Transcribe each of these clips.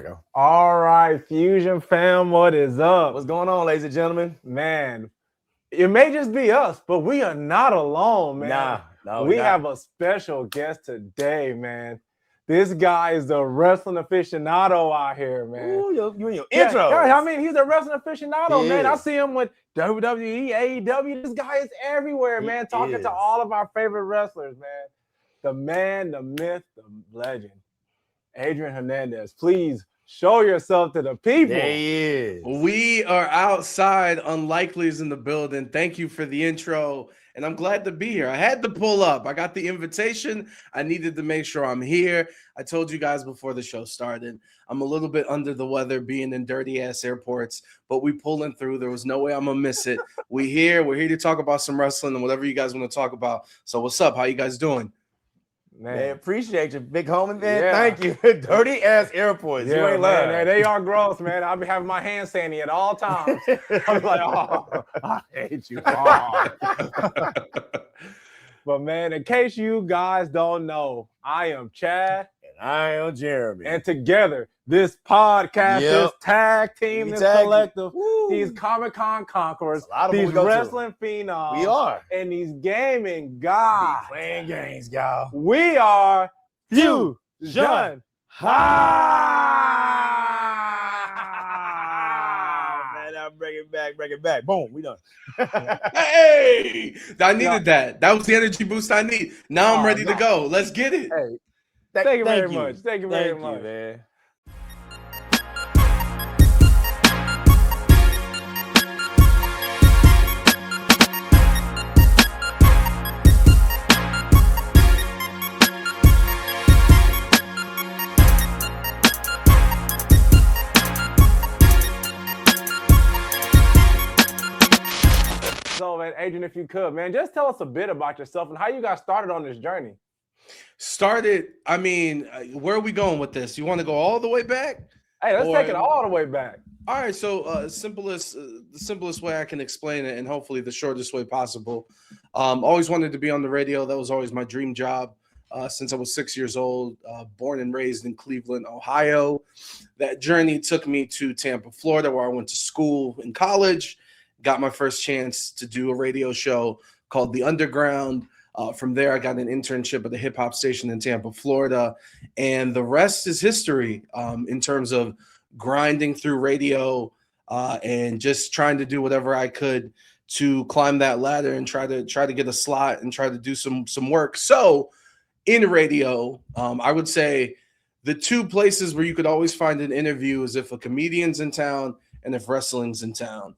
go. All right, Fusion fam, what is up? What's going on, ladies and gentlemen? Man, it may just be us, but we are not alone, man. We have a special guest today, man. This guy is the wrestling aficionado out here, man. Ooh, you and your intro. Yeah, I mean, he's a wrestling aficionado, man. I see him with WWE, AEW. This guy is everywhere, man, talking to all of our favorite wrestlers, man. The man, the myth, the legend, Adrian Hernandez. Please show yourself to the people. There he is. We are outside. Unlikely's in the building. Thank you for the intro. And I'm glad to be here. I had to pull up. I got the invitation. I needed to make sure I'm here. I told you guys before the show started, I'm a little bit under the weather being in dirty-ass airports, but we pulling through. There was no way I'm going to miss it. We're here to talk about some wrestling and whatever you guys want to talk about. So what's up? How you guys doing? Man, appreciate you, big homie, man. Yeah. Thank you. Dirty ass airports. Yeah, you ain't lying. They are gross, man. I'll be having my hand sandy at all times. I'm like, oh, I hate you. Oh. But man, in case you guys don't know, I am Chad. And I am Jeremy. And together, this podcast, this tag team, this collective, these Comic-Con conquerors, these wrestling phenoms, we are, and these gaming guys. Playing games, y'all. We are Fusion Bring it back. Boom, we done. Hey, I needed that. That was the energy boost I need. Now I'm ready to go. Let's get it. Hey, thank you very much. Thank you very much, man. So, man, Adrian, if you could, man, just tell us a bit about yourself and how you got started on this journey. I mean, where are we going with this? You want to go all the way back? Hey, let's take it all the way back. All right, so the simplest way I can explain it, and hopefully the shortest way possible. Always wanted to be on the radio. That was always my dream job since I was 6 years old, born and raised in Cleveland, Ohio. That journey took me to Tampa, Florida, where I went to school in college. Got my first chance to do a radio show called The Underground. From there, I got an internship at the hip hop station in Tampa, Florida. And the rest is history in terms of grinding through radio and just trying to do whatever I could to climb that ladder and try to get a slot and try to do some work. So in radio, I would say the two places where you could always find an interview is if a comedian's in town and if wrestling's in town.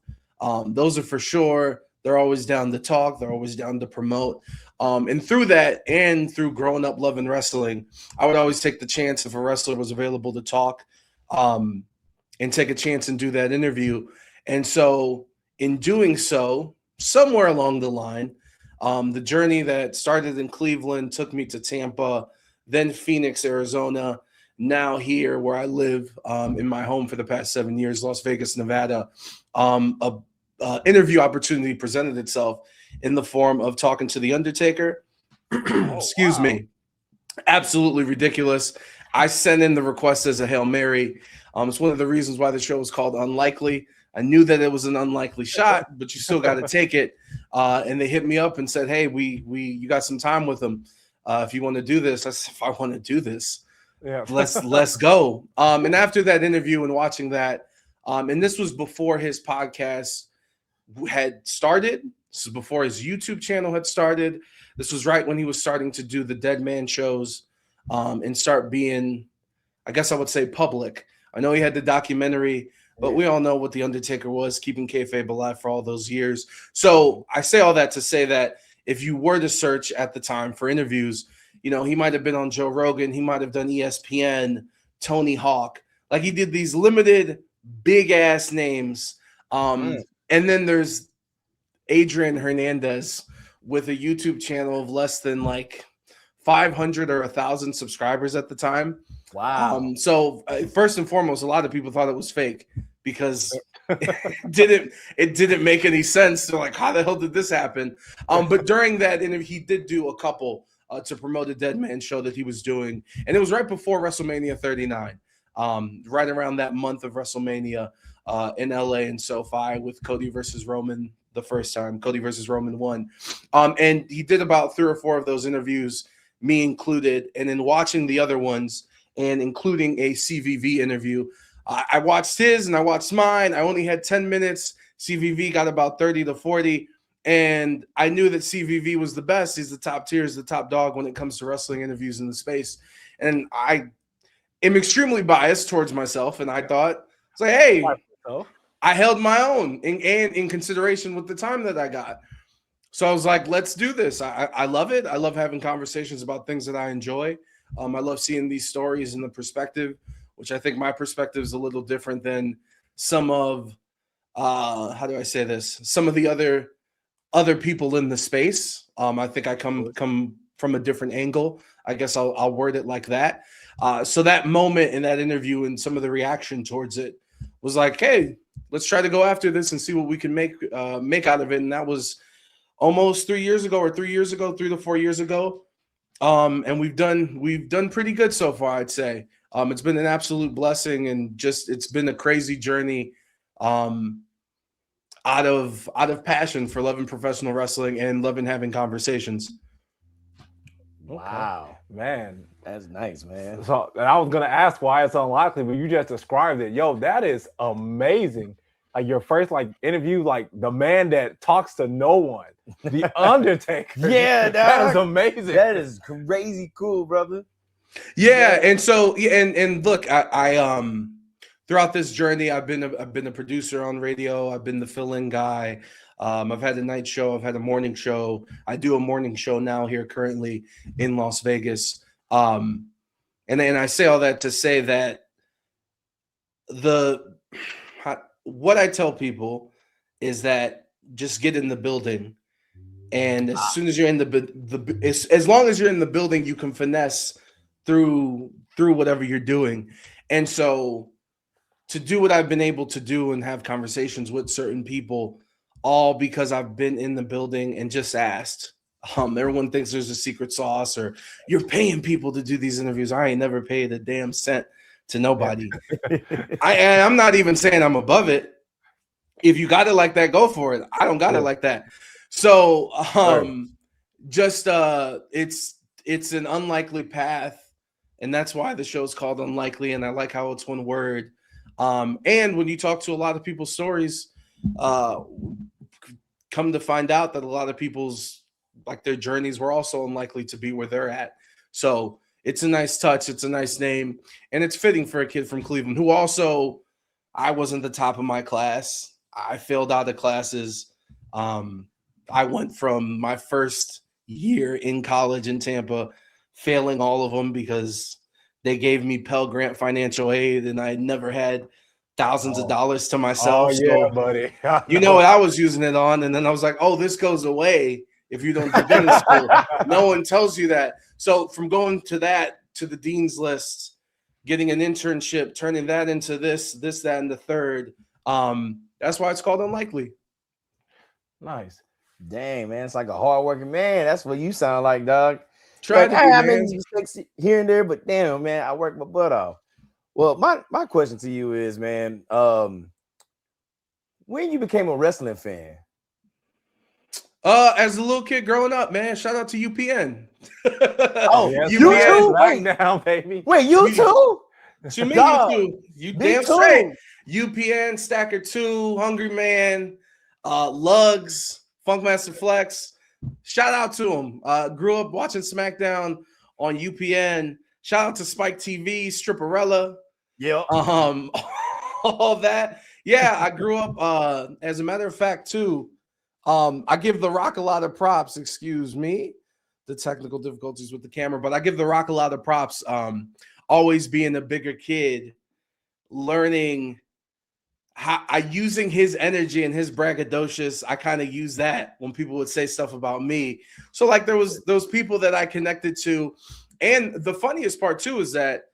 Those are for sure. They're always down to talk. They're always down to promote. And through that and through growing up loving wrestling, I would always take the chance if a wrestler was available to talk and take a chance and do that interview. And so in doing so, somewhere along the line, the journey that started in Cleveland took me to Tampa, then Phoenix, Arizona, now here where I live in my home for the past 7 years, Las Vegas, Nevada. Interview opportunity presented itself in the form of talking to the Undertaker. Excuse me. Absolutely ridiculous. I sent in the request as a Hail Mary. It's one of the reasons why the show was called Unlikely. I knew that it was an unlikely shot, but you still got to take it. And they hit me up and said, hey, you got some time with them. If you want to do this. I said, if I want to do this, let's go. And after that interview and watching that, and this was before his podcast had started. This was before his YouTube channel had started. This was right when he was starting to do the Dead Man shows and start being, I guess I would say, public. I know he had the documentary, but we all know what The Undertaker was, keeping kayfabe alive for all those years. So I say all that to say that if you were to search at the time for interviews, you know, he might have been on Joe Rogan. He might have done ESPN, Tony Hawk. Like he did these limited big ass names. And then there's Adrian Hernandez with a YouTube channel of less than like 500 or 1,000 subscribers at the time. Wow. So first and foremost, a lot of people thought it was fake because it didn't make any sense. They're like, how the hell did this happen? But during that interview, he did do a couple to promote a Dead Man show that he was doing. And it was right before WrestleMania 39. right around that month of WrestleMania in LA and SoFi with Cody versus Roman the first time. Cody versus Roman won. And he did about 3 or 4 of those interviews, me included. And in watching the other ones and including a CVV interview, I watched his and I watched mine. I only had 10 minutes. CVV got about 30 to 40. And I knew that CVV was the best. He's the top tier, he's the top dog when it comes to wrestling interviews in the space. And I am extremely biased towards myself. And I thought, it's like, hey, I held my own in consideration with the time that I got. So I was like, let's do this. I love it. I love having conversations about things that I enjoy. I love seeing these stories in the perspective, which I think my perspective is a little different than some of, how do I say this? Some of the other people in the space. I think I come from a different angle. I guess I'll word it like that. So that moment in that interview and some of the reaction towards it was like, hey, let's try to go after this and see what we can make out of it. And that was almost 3 years ago, 3 to 4 years ago. And we've done pretty good so far, I'd say. It's been an absolute blessing, and just it's been a crazy journey out of passion for loving professional wrestling and loving having conversations. Wow, man, that's nice, man. So I was gonna ask why it's unlikely, but you just described it. Yo, that is amazing. Like your first interview, like the man that talks to no one, the Undertaker. Yeah, that is amazing. That is crazy cool, brother. Yeah, and so and look, I throughout this journey, I've been a producer on radio. I've been the fill-in guy. I've had a night show. I've had a morning show. I do a morning show now here currently in Las Vegas. And I say all that to say that what I tell people is that just get in the building, and as soon as you're in as long as you're in the building, you can finesse through whatever you're doing. And so to do what I've been able to do and have conversations with certain people, all because I've been in the building and just asked. Everyone thinks there's a secret sauce or you're paying people to do these interviews. I ain't never paid a damn cent to nobody. I'm not even saying I'm above it. If you got it like that, go for it. I don't got it like that. So it's an unlikely path, and that's why the show's called Unlikely, and I like how it's one word. And when you talk to a lot of people's stories, come to find out that a lot of people's their journeys were also unlikely to be where they're at. So it's a nice touch. It's a nice name, and it's fitting for a kid from Cleveland who also, I wasn't the top of my class. I failed out of classes. I went from my first year in college in Tampa, failing all of them because they gave me Pell Grant financial aid, and I had never had thousands of dollars to myself. Oh, yeah, buddy. You know what I was using it on, and then I was like, oh, this goes away if you don't do business school. No one tells you that. So from going to that, to the dean's list, getting an internship, turning that into this, that, and the third, that's why it's called Unlikely. Nice. Dang, man, it's like a hardworking man. That's what you sound like, dog. Try to I made mistakes here and there, but damn, man, I work my butt off. Well, my question to you is, man, when you became a wrestling fan? As a little kid growing up, man. Shout out to UPN. Oh, yes, you too? Right now, baby. Wait, you too? To me, you too. You damn too. straight. UPN, Stacker 2, Hungry Man, Lugs, Funkmaster Flex. Shout out to him. Grew up watching SmackDown on UPN. Shout out to Spike TV, Stripperella. Yeah. All that. Yeah, I grew up, as a matter of fact, too. I give The Rock a lot of props. Excuse me, the technical difficulties with the camera, but I give The Rock a lot of props. Always being a bigger kid, learning using his energy and his braggadocious. I kind of use that when people would say stuff about me. So like there was those people that I connected to. And the funniest part too is that,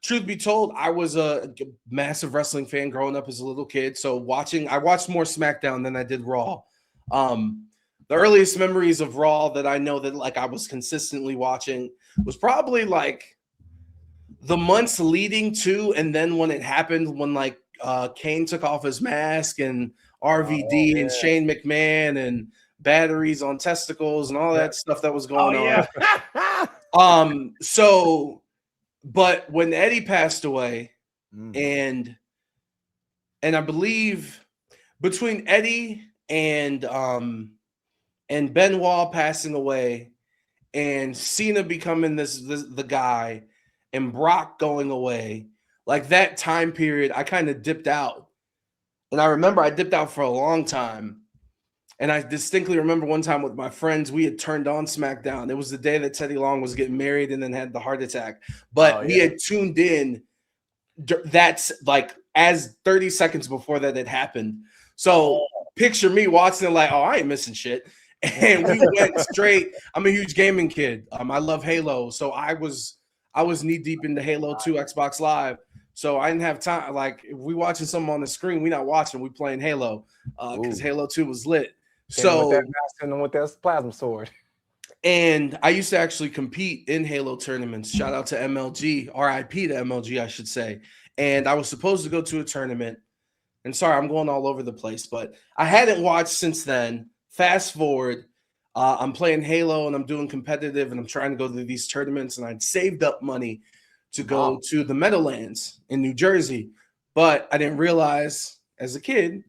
truth be told, I was a massive wrestling fan growing up as a little kid. So I watched more SmackDown than I did Raw. The earliest memories of Raw that I know that like I was consistently watching was probably like the months leading to, and then when it happened, when like Kane took off his mask and RVD and Shane McMahon and batteries on testicles and all that stuff that was going on. So, but when Eddie passed away, and I believe between Eddie and Benoit passing away and Cena becoming the guy and Brock going away, like that time period, I kind of dipped out. And I remember I dipped out for a long time. And I distinctly remember one time with my friends, we had turned on SmackDown. It was the day that Teddy Long was getting married and then had the heart attack. But we had tuned in. That's like as 30 seconds before that had happened. So picture me watching it like, oh, I ain't missing shit. And we went straight. I'm a huge gaming kid. I love Halo. So I was knee deep into Halo 2 Xbox Live. So I didn't have time. Like if we watching something on the screen, we not watching. We playing Halo because Halo 2 was lit. So with that plasma sword. And I used to actually compete in Halo tournaments. Shout out to MLG, RIP to MLG, I should say. And I was supposed to go to a tournament. And sorry, I'm going all over the place, but I hadn't watched since then. Fast forward, I'm playing Halo and I'm doing competitive and I'm trying to go to these tournaments. And I'd saved up money to go to the Meadowlands in New Jersey. But I didn't realize as a kid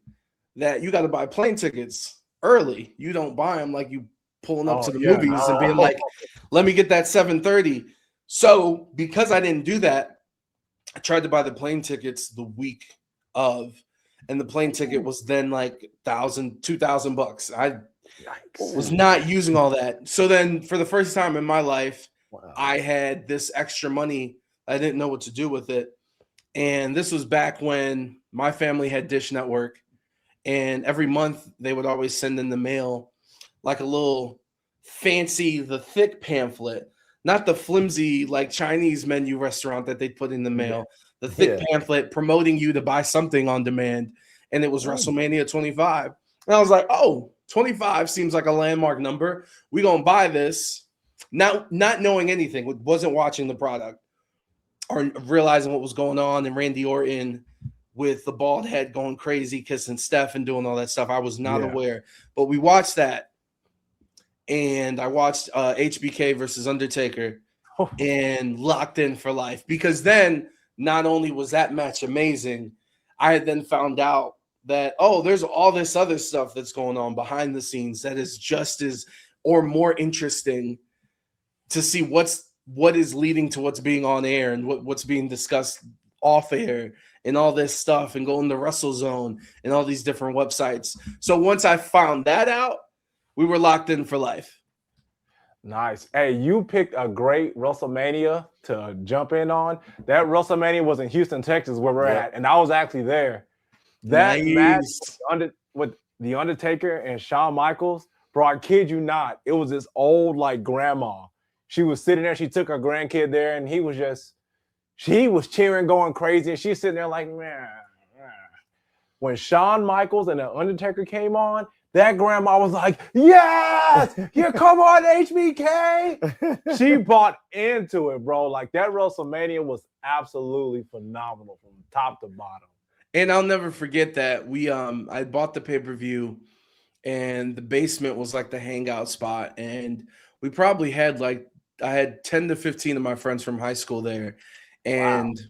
that you got to buy plane tickets early. You don't buy them like you pulling up to the movies and being like, let me get that 7:30. So because I didn't do that, I tried to buy the plane tickets the week of, and the plane ticket was then like $2,000. I was not using all that. So then for the first time in my life, I had this extra money. I didn't know what to do with it. And this was back when my family had Dish Network. And every month they would always send in the mail like a little fancy, the thick pamphlet, not the flimsy like Chinese menu restaurant that they'd put in the mail, the thick pamphlet promoting you to buy something on demand. And it was WrestleMania 25. And I was like, oh, 25 seems like a landmark number. We're going to buy this. Not knowing anything, wasn't watching the product or realizing what was going on. And Randy Orton with the bald head going crazy, kissing Steph and doing all that stuff. I was not aware, but we watched that. And I watched HBK versus Undertaker and locked in for life, because then not only was that match amazing, I had then found out that, oh, there's all this other stuff that's going on behind the scenes that is just as or more interesting to see what is leading to what's being on air and what's being discussed off air and all this stuff, and going to WrestleZone and all these different websites. So once I found that out, we were locked in for life. Nice. Hey, you picked a great WrestleMania to jump in on. That WrestleMania was in Houston, Texas, where we're at, and I was actually there. That match with The Undertaker and Shawn Michaels, bro, I kid you not, it was this old, like, grandma. She was sitting there, she took her grandkid there, and she was cheering, going crazy, and she's sitting there like, man. When Shawn Michaels and The Undertaker came on, that grandma was like, yes, here, come on, HBK. She bought into it, bro. Like, that WrestleMania was absolutely phenomenal from top to bottom. And I'll never forget that I bought the pay-per-view, and the basement was like the hangout spot. And we probably had I had 10 to 15 of my friends from high school there. And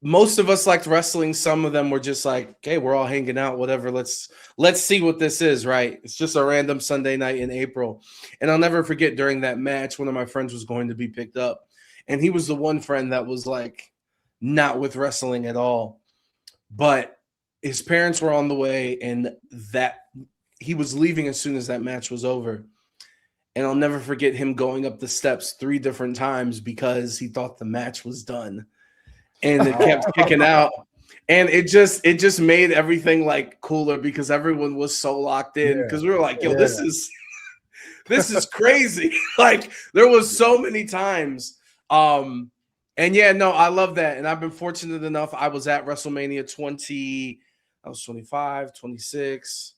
most of us liked wrestling. Some of them were just like, okay, we're all hanging out, whatever. Let's see what this is, right? It's just a random Sunday night in April. And I'll never forget, during that match, one of my friends was going to be picked up. And he was the one friend that was like not with wrestling at all. But his parents were on the way, and that he was leaving as soon as that match was over. And I'll never forget him going up the steps 3 different times because he thought the match was done. And it kept kicking out. And it just made everything like cooler because everyone was so locked in. Because we were like, yo, this is crazy. Like, there was so many times. And yeah, no, I love that. And I've been fortunate enough. I was at WrestleMania 20. I was 25, 26.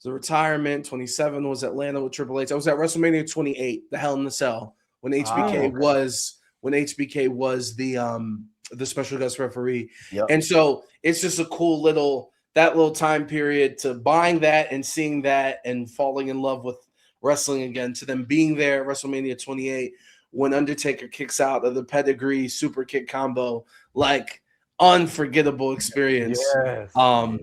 The retirement, 27 was Atlanta with Triple H. I was at WrestleMania 28, the Hell in the Cell, when HBK was when HBK was the special guest referee. Yep. And so it's just a cool little time period to buying that and seeing that and falling in love with wrestling again, to them being there at WrestleMania 28 when Undertaker kicks out of the pedigree super kick combo, like unforgettable experience. Yes.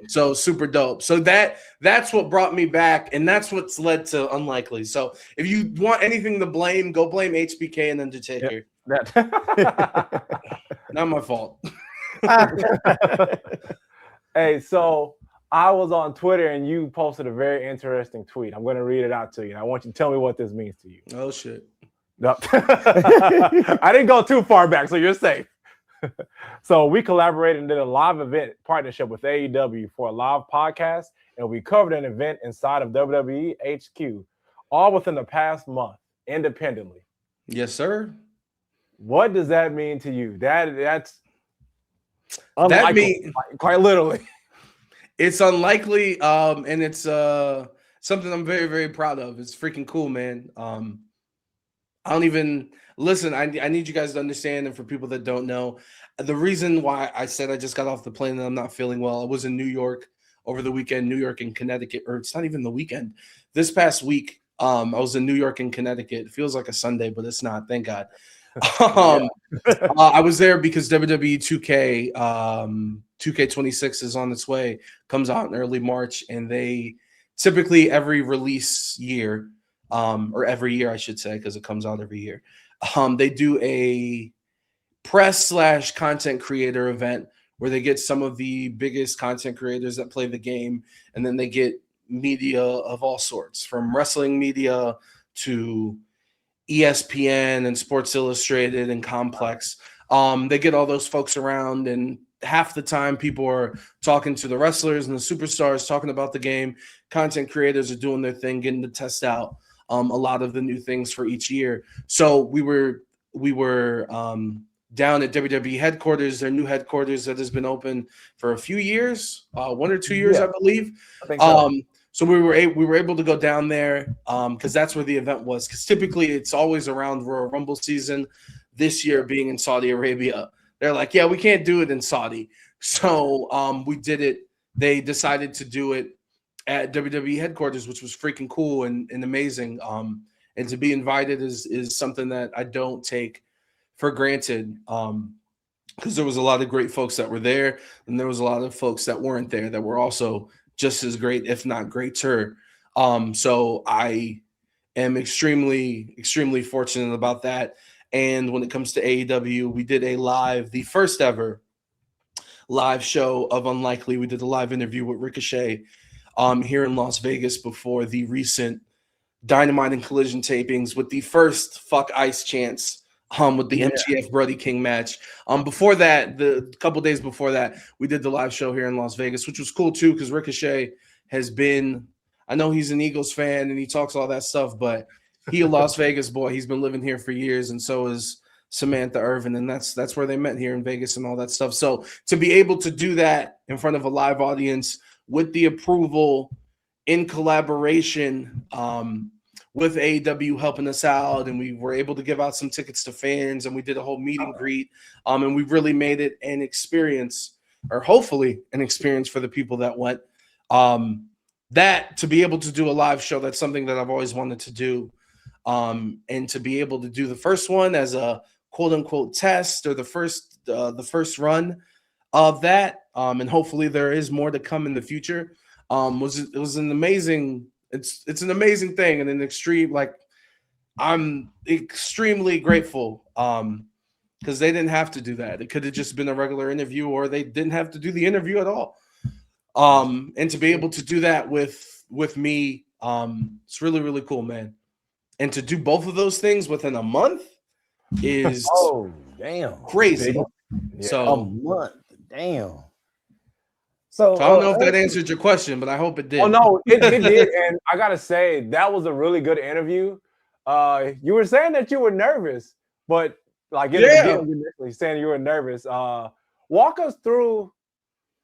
So super dope. So that's what brought me back, and that's what's led to Unlikely. So if you want anything to blame, go blame HBK and Undertaker. Yep. Not my fault. Hey, so I was on Twitter and you posted a very interesting tweet. I'm going to read it out to you. I want you to tell me what this means to you. Oh shit. No. I didn't go too far back, so you're safe. So we collaborated and did a live event partnership with AEW for a live podcast, and we covered an event inside of WWE HQ, all within the past month, independently. Yes, sir. What does that mean to you? That's that mean quite literally. It's unlikely, and it's something I'm very, very proud of. It's freaking cool, man. I don't even listen. I need you guys to understand, and for people that don't know, the reason why I said I just got off the plane and I'm not feeling well. I was in New York over the weekend, New York and Connecticut, or it's not even the weekend. This past week, I was in New York and Connecticut. It feels like a Sunday, but it's not. Thank God. I was there because WWE 2K26 is on its way, comes out in early March, and they typically every release year, or every year I should say, because it comes out every year, they do a press/content creator event where they get some of the biggest content creators that play the game, and then they get media of all sorts, from wrestling media to ESPN and Sports Illustrated and Complex. They get all those folks around, and half the time people are talking to the wrestlers and the superstars, talking about the game. Content creators are doing their thing, getting to test out a lot of the new things for each year. So we were down at WWE headquarters, their new headquarters that has been open for a few years, 1 or 2 years, I believe. I think so. So we were able to go down there because that's where the event was. Because typically it's always around Royal Rumble season. This year being in Saudi Arabia, they're like, yeah, we can't do it in Saudi. So we did it. They decided to do it at WWE headquarters, which was freaking cool and amazing. And to be invited is something that I don't take for granted. Because there was a lot of great folks that were there, and there was a lot of folks that weren't there that were also just as great, if not greater. So I am extremely, extremely fortunate about that. And when it comes to AEW, we did the first ever live show of Unlikely. We did a live interview with Ricochet here in Las Vegas before the recent Dynamite and Collision tapings with the first Fuck Ice chants with the MGF Brody King match. Before that, the couple days before that, we did the live show here in Las Vegas, which was cool too, because Ricochet has been, I know he's an Eagles fan and he talks all that stuff, but he a Las Vegas boy. He's been living here for years, and so is Samantha Irvin, and that's where they met, here in Vegas and all that stuff. So to be able to do that in front of a live audience with the approval, in collaboration with AEW helping us out, and we were able to give out some tickets to fans, and we did a whole meet and greet, and we really made it an experience, or hopefully an experience for the people that went. That to be able to do a live show, that's something that I've always wanted to do, and to be able to do the first one as a quote unquote test, or the first run of that, and hopefully there is more to come in the future. It was an amazing. It's an amazing thing, and an extreme, like, I'm extremely grateful because they didn't have to do that. It could have just been a regular interview, or they didn't have to do the interview at all. And to be able to do that with me, it's really, really cool, man. And to do both of those things within a month is crazy. Yeah. So A month, damn. So I don't know if that answered your question, but I hope it did. Oh no, it did. And I gotta say, that was a really good interview. You were saying that you were nervous, but like in the beginning, you initially saying you were nervous. Walk us through,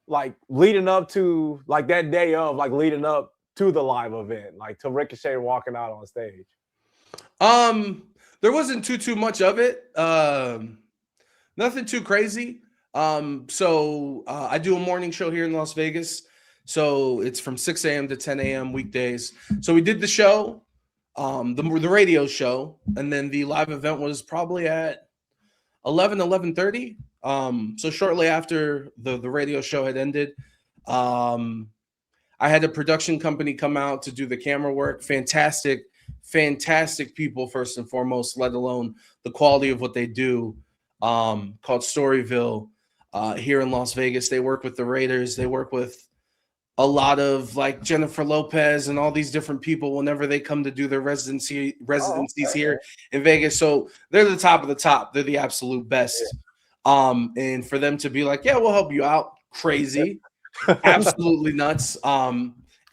like, leading up to, like, that day of, like, leading up to the live event, like to Ricochet walking out on stage. There wasn't too much of it. Nothing too crazy. So I do a morning show here in Las Vegas. So it's from 6 a.m. to 10 a.m. weekdays. So we did the show, the radio show, and then the live event was probably at 11:30. So shortly after the radio show had ended, I had a production company come out to do the camera work. Fantastic people, first and foremost, let alone the quality of what they do. Called Storyville here in Las Vegas. They work with the Raiders. They work with a lot of like Jennifer Lopez and all these different people whenever they come to do their residencies here in Vegas. So they're the top of the top. They're the absolute best. And for them to be like, yeah, we'll help you out. Crazy. Absolutely nuts.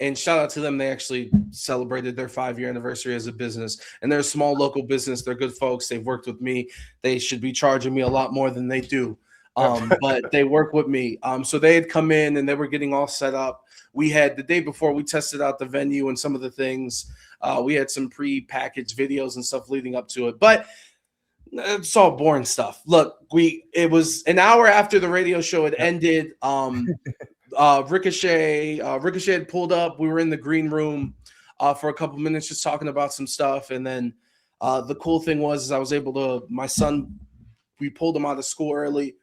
And shout out to them. They actually celebrated their 5-year anniversary as a business, and they're a small local business. They're good folks. They've worked with me. They should be charging me a lot more than they do. But they work with me. So they had come in and they were getting all set up. We had the day before we tested out the venue and some of the things. We had some pre-packaged videos and stuff leading up to it, but it's all boring stuff. Look, it was an hour after the radio show had ended. Ricochet had pulled up. We were in the green room for a couple minutes just talking about some stuff. And then the cool thing was I was able to, my son, we pulled him out of school early.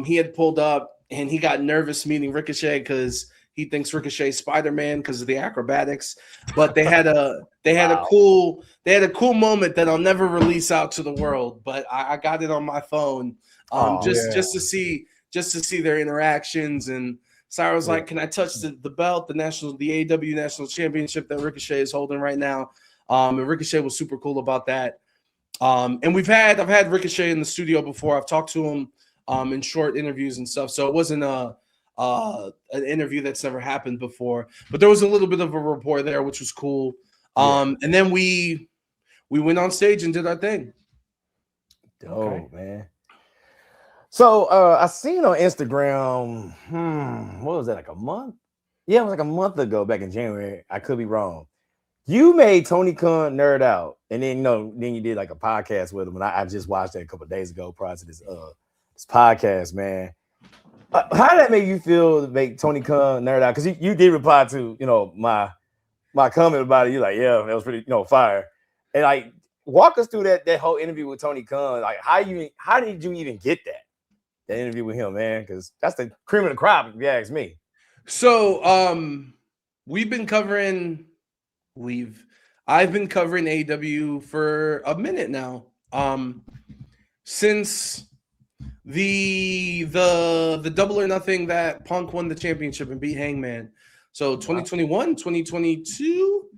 He had pulled up and he got nervous meeting Ricochet because he thinks Ricochet's Spider-Man because of the acrobatics. But they had a cool moment that I'll never release out to the world. But I got it on my phone just to see their interactions. And Sarah was like, "Can I touch the belt, the AEW National Championship that Ricochet is holding right now?" And Ricochet was super cool about that. And I've had Ricochet in the studio before. I've talked to him in short interviews and stuff. So it wasn't an interview that's never happened before, but there was a little bit of a rapport there, which was cool. And then we went on stage and did our thing. Dope, man. So I seen on Instagram, what was that, like a month? Yeah, it was like a month ago, back in January. I could be wrong. You made Tony Khan nerd out, and then then you did like a podcast with him, and I just watched that a couple of days ago prior to this podcast, man. How did that make you feel to make Tony Khan nerd out? Because you did reply to my comment about it. You're like, yeah, that was pretty fire, and like walk us through that whole interview with Tony Khan. Like how did you even get that interview with him, man? Because that's the cream of the crop, if you ask me. So I've been covering AEW for a minute now. Since the Double or Nothing that Punk won the championship and beat Hangman. So 2021, 2022,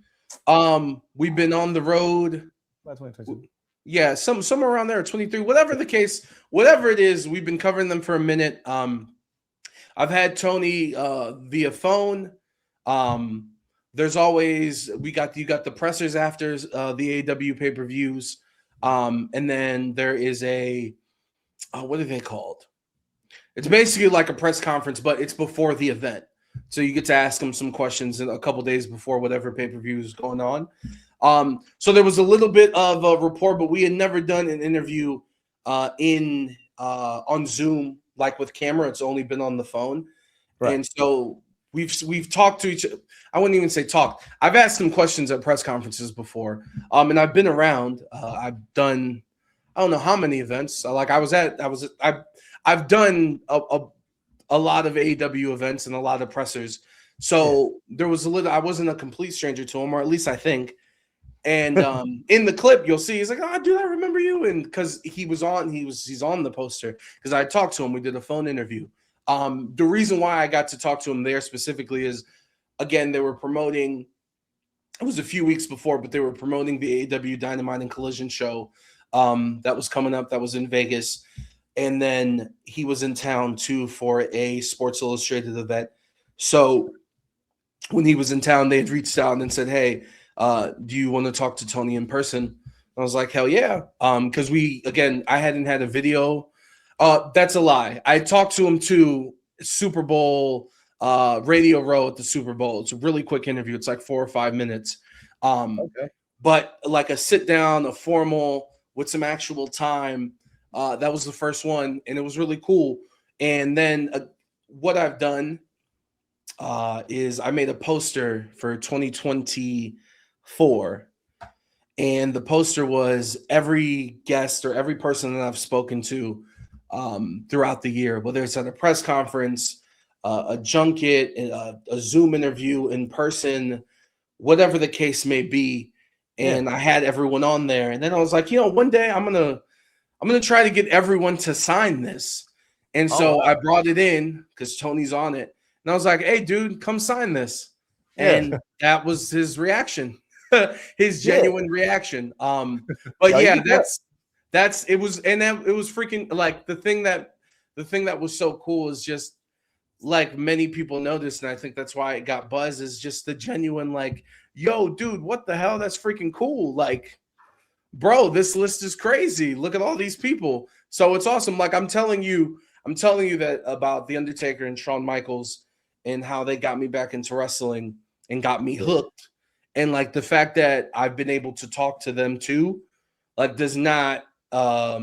we've been on the road. About 2022. Yeah, somewhere around there, 23, whatever the case, whatever it is, we've been covering them for a minute. I've had Tony via phone. There's always you got the pressers after the AEW pay-per-views, and then there is a what are they called? It's basically like a press conference, but it's before the event, so you get to ask them some questions in a couple days before whatever pay-per-view is going on. So there was a little bit of a rapport, but we had never done an interview on Zoom, like with camera. It's only been on the phone. Right. And so we've talked to each other. I wouldn't even say talked. I've asked him questions at press conferences before. And I've been around. I've done, I don't know how many events. I've done a lot of AEW events and a lot of pressers. So there was I wasn't a complete stranger to him, or at least I think. And in the clip, you'll see he's like, "Oh, dude, I remember you," and because he's on the poster. Because I talked to him, we did a phone interview. The reason why I got to talk to him there specifically is, again, they were promoting. It was a few weeks before, but they were promoting the AEW Dynamite and Collision show that was coming up. That was in Vegas, and then he was in town too for a Sports Illustrated event. So when he was in town, they had reached out and said, "Hey, do you want to talk to Tony in person?" I was like, "Hell yeah." Because I hadn't had a video. That's a lie. I talked to him too, Super Bowl, Radio Row at the Super Bowl. It's a really quick interview. It's like 4 or 5 minutes. Okay. But like a sit down, a formal, with some actual time. That was the first one, and it was really cool. And then what I've done is I made a poster for 2024, and the poster was every guest or every person that I've spoken to throughout the year, whether it's at a press conference, a junket, a Zoom interview, in person, whatever the case may be. And I had everyone on there, and then I was like, one day I'm gonna try to get everyone to sign this. And so I brought it in because Tony's on it, and I was like, "Hey, dude, come sign this." And that was his reaction, his genuine reaction. But that's it was, and it was freaking like the thing that was so cool is just like many people noticed, and I think that's why it got buzz, is just the genuine like, yo, dude, what the hell? That's freaking cool. Like, bro, this list is crazy. Look at all these people. So it's awesome. Like I'm telling you that about the Undertaker and Shawn Michaels and how they got me back into wrestling and got me hooked. And like the fact that I've been able to talk to them too, like does not I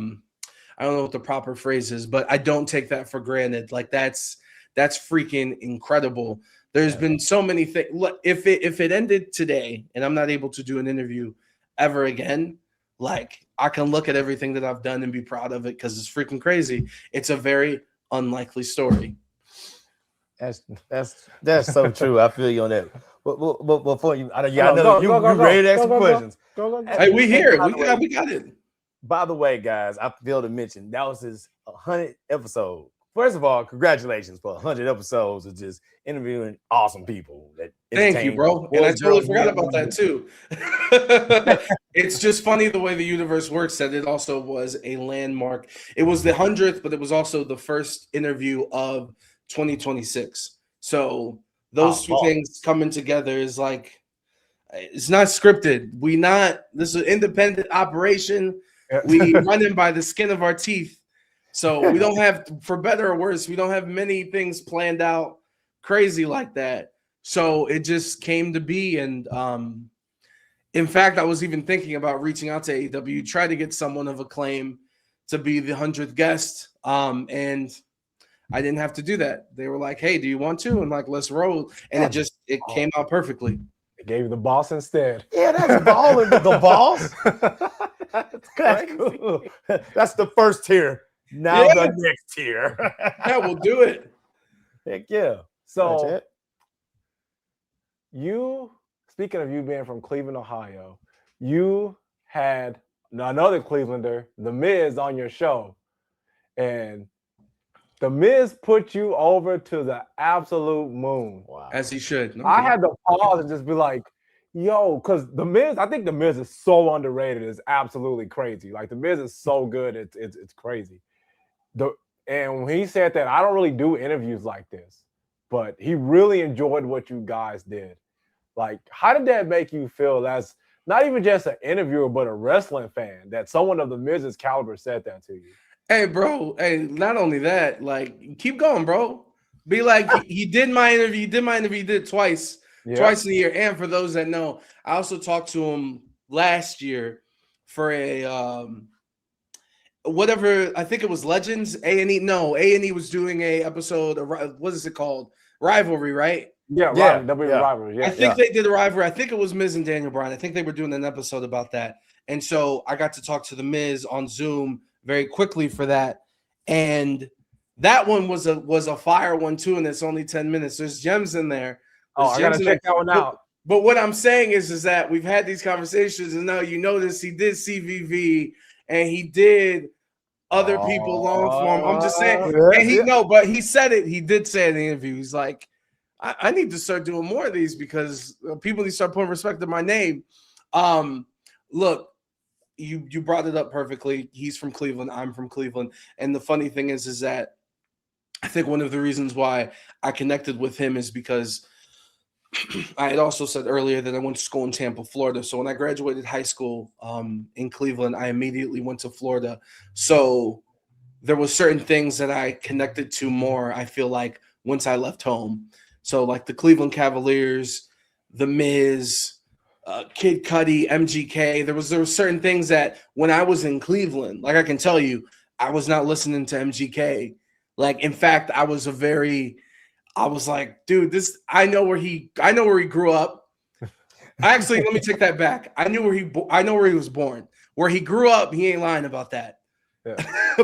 don't know what the proper phrase is, but I don't take that for granted. Like that's freaking incredible. There's been so many things. Look, if it ended today and I'm not able to do an interview ever again, like I can look at everything that I've done and be proud of it because it's freaking crazy. It's a very unlikely story. That's so true. I feel you on that. But before you, I know you ready to ask some questions. Go. Hey, we here. We got it. By the way, guys, I failed to mention that was his 100th episode. First of all, congratulations for 100 episodes of just interviewing awesome people. Thank you, bro. And I totally forgot about that too. It's just funny the way the universe works, that it also was a landmark. It was the 100th, but it was also the first interview of 2026. So those two things coming together is like, it's not scripted. This is an independent operation. We run in by the skin of our teeth. So we don't have, for better or worse, we don't have many things planned out crazy like that. So it just came to be. And in fact, I was even thinking about reaching out to AEW, try to get someone of acclaim to be the 100th guest. And I didn't have to do that. They were like, "Hey, do you want to?" And like, let's roll. And it came out perfectly. They gave you the boss instead. Yeah, that's balling. The boss. That's cool. That's the first tier. Now the next tier. Yeah, we'll do it. Heck yeah. So speaking of you being from Cleveland, Ohio, you had another Clevelander, The Miz, on your show. And The Miz put you over to the absolute moon. Wow. As he should. I had to pause and just be like, yo, because The Miz, I think The Miz is so underrated. It's absolutely crazy. Like, The Miz is so good. It's crazy. And when he said that, I don't really do interviews like this, but he really enjoyed what you guys did. Like, how did that make you feel as not even just an interviewer, but a wrestling fan, that someone of The Miz's caliber said that to you? Hey, bro. Hey, not only that, like, keep going, bro. Be like, he did my interview. He did it twice in a year. And for those that know, I also talked to him last year for a whatever, I think it was Legends, A&E. No, A&E was doing a episode of, what is it called? Rivalry, right? Rivalry. I think they did a rivalry. I think it was Miz and Daniel Bryan. I think they were doing an episode about that. And so I got to talk to the Miz on Zoom very quickly for that. And that one was a fire one too, and it's only 10 minutes. There's gems in there. I gotta check that one out. But what I'm saying is that we've had these conversations, and now you notice he did CVV and he did other people long form. I'm just saying, but he said it. He did say in the interview, he's like, I need to start doing more of these because people need to start putting respect to my name. Look, you brought it up perfectly. He's from Cleveland. I'm from Cleveland. And the funny thing is that I think one of the reasons why I connected with him is because I had also said earlier that I went to school in Tampa, Florida. So when I graduated high school in Cleveland, I immediately went to Florida. So there was certain things that I connected to more, I feel like, once I left home. So like the Cleveland Cavaliers, the Miz, Kid Cudi, MGK. There were certain things that when I was in Cleveland, like I can tell you, I was not listening to MGK. Like, in fact, I was like, dude, I know where he grew up. Actually, let me take that back. I know where he was born. Where he grew up, he ain't lying about that. Yeah.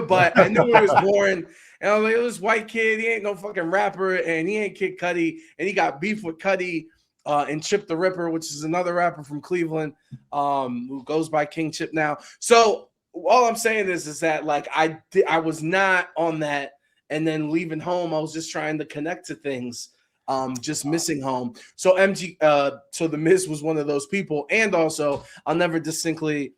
But I knew where he was born. And I was like, this white kid, he ain't no fucking rapper, and he ain't Kid Cudi, and he got beef with Cudi and Chip the Ripper, which is another rapper from Cleveland, who goes by King Chip now. So all I'm saying is that like I was not on that, and then leaving home, I was just trying to connect to things, just missing home. So so the Miz was one of those people, and also I'll never distinctly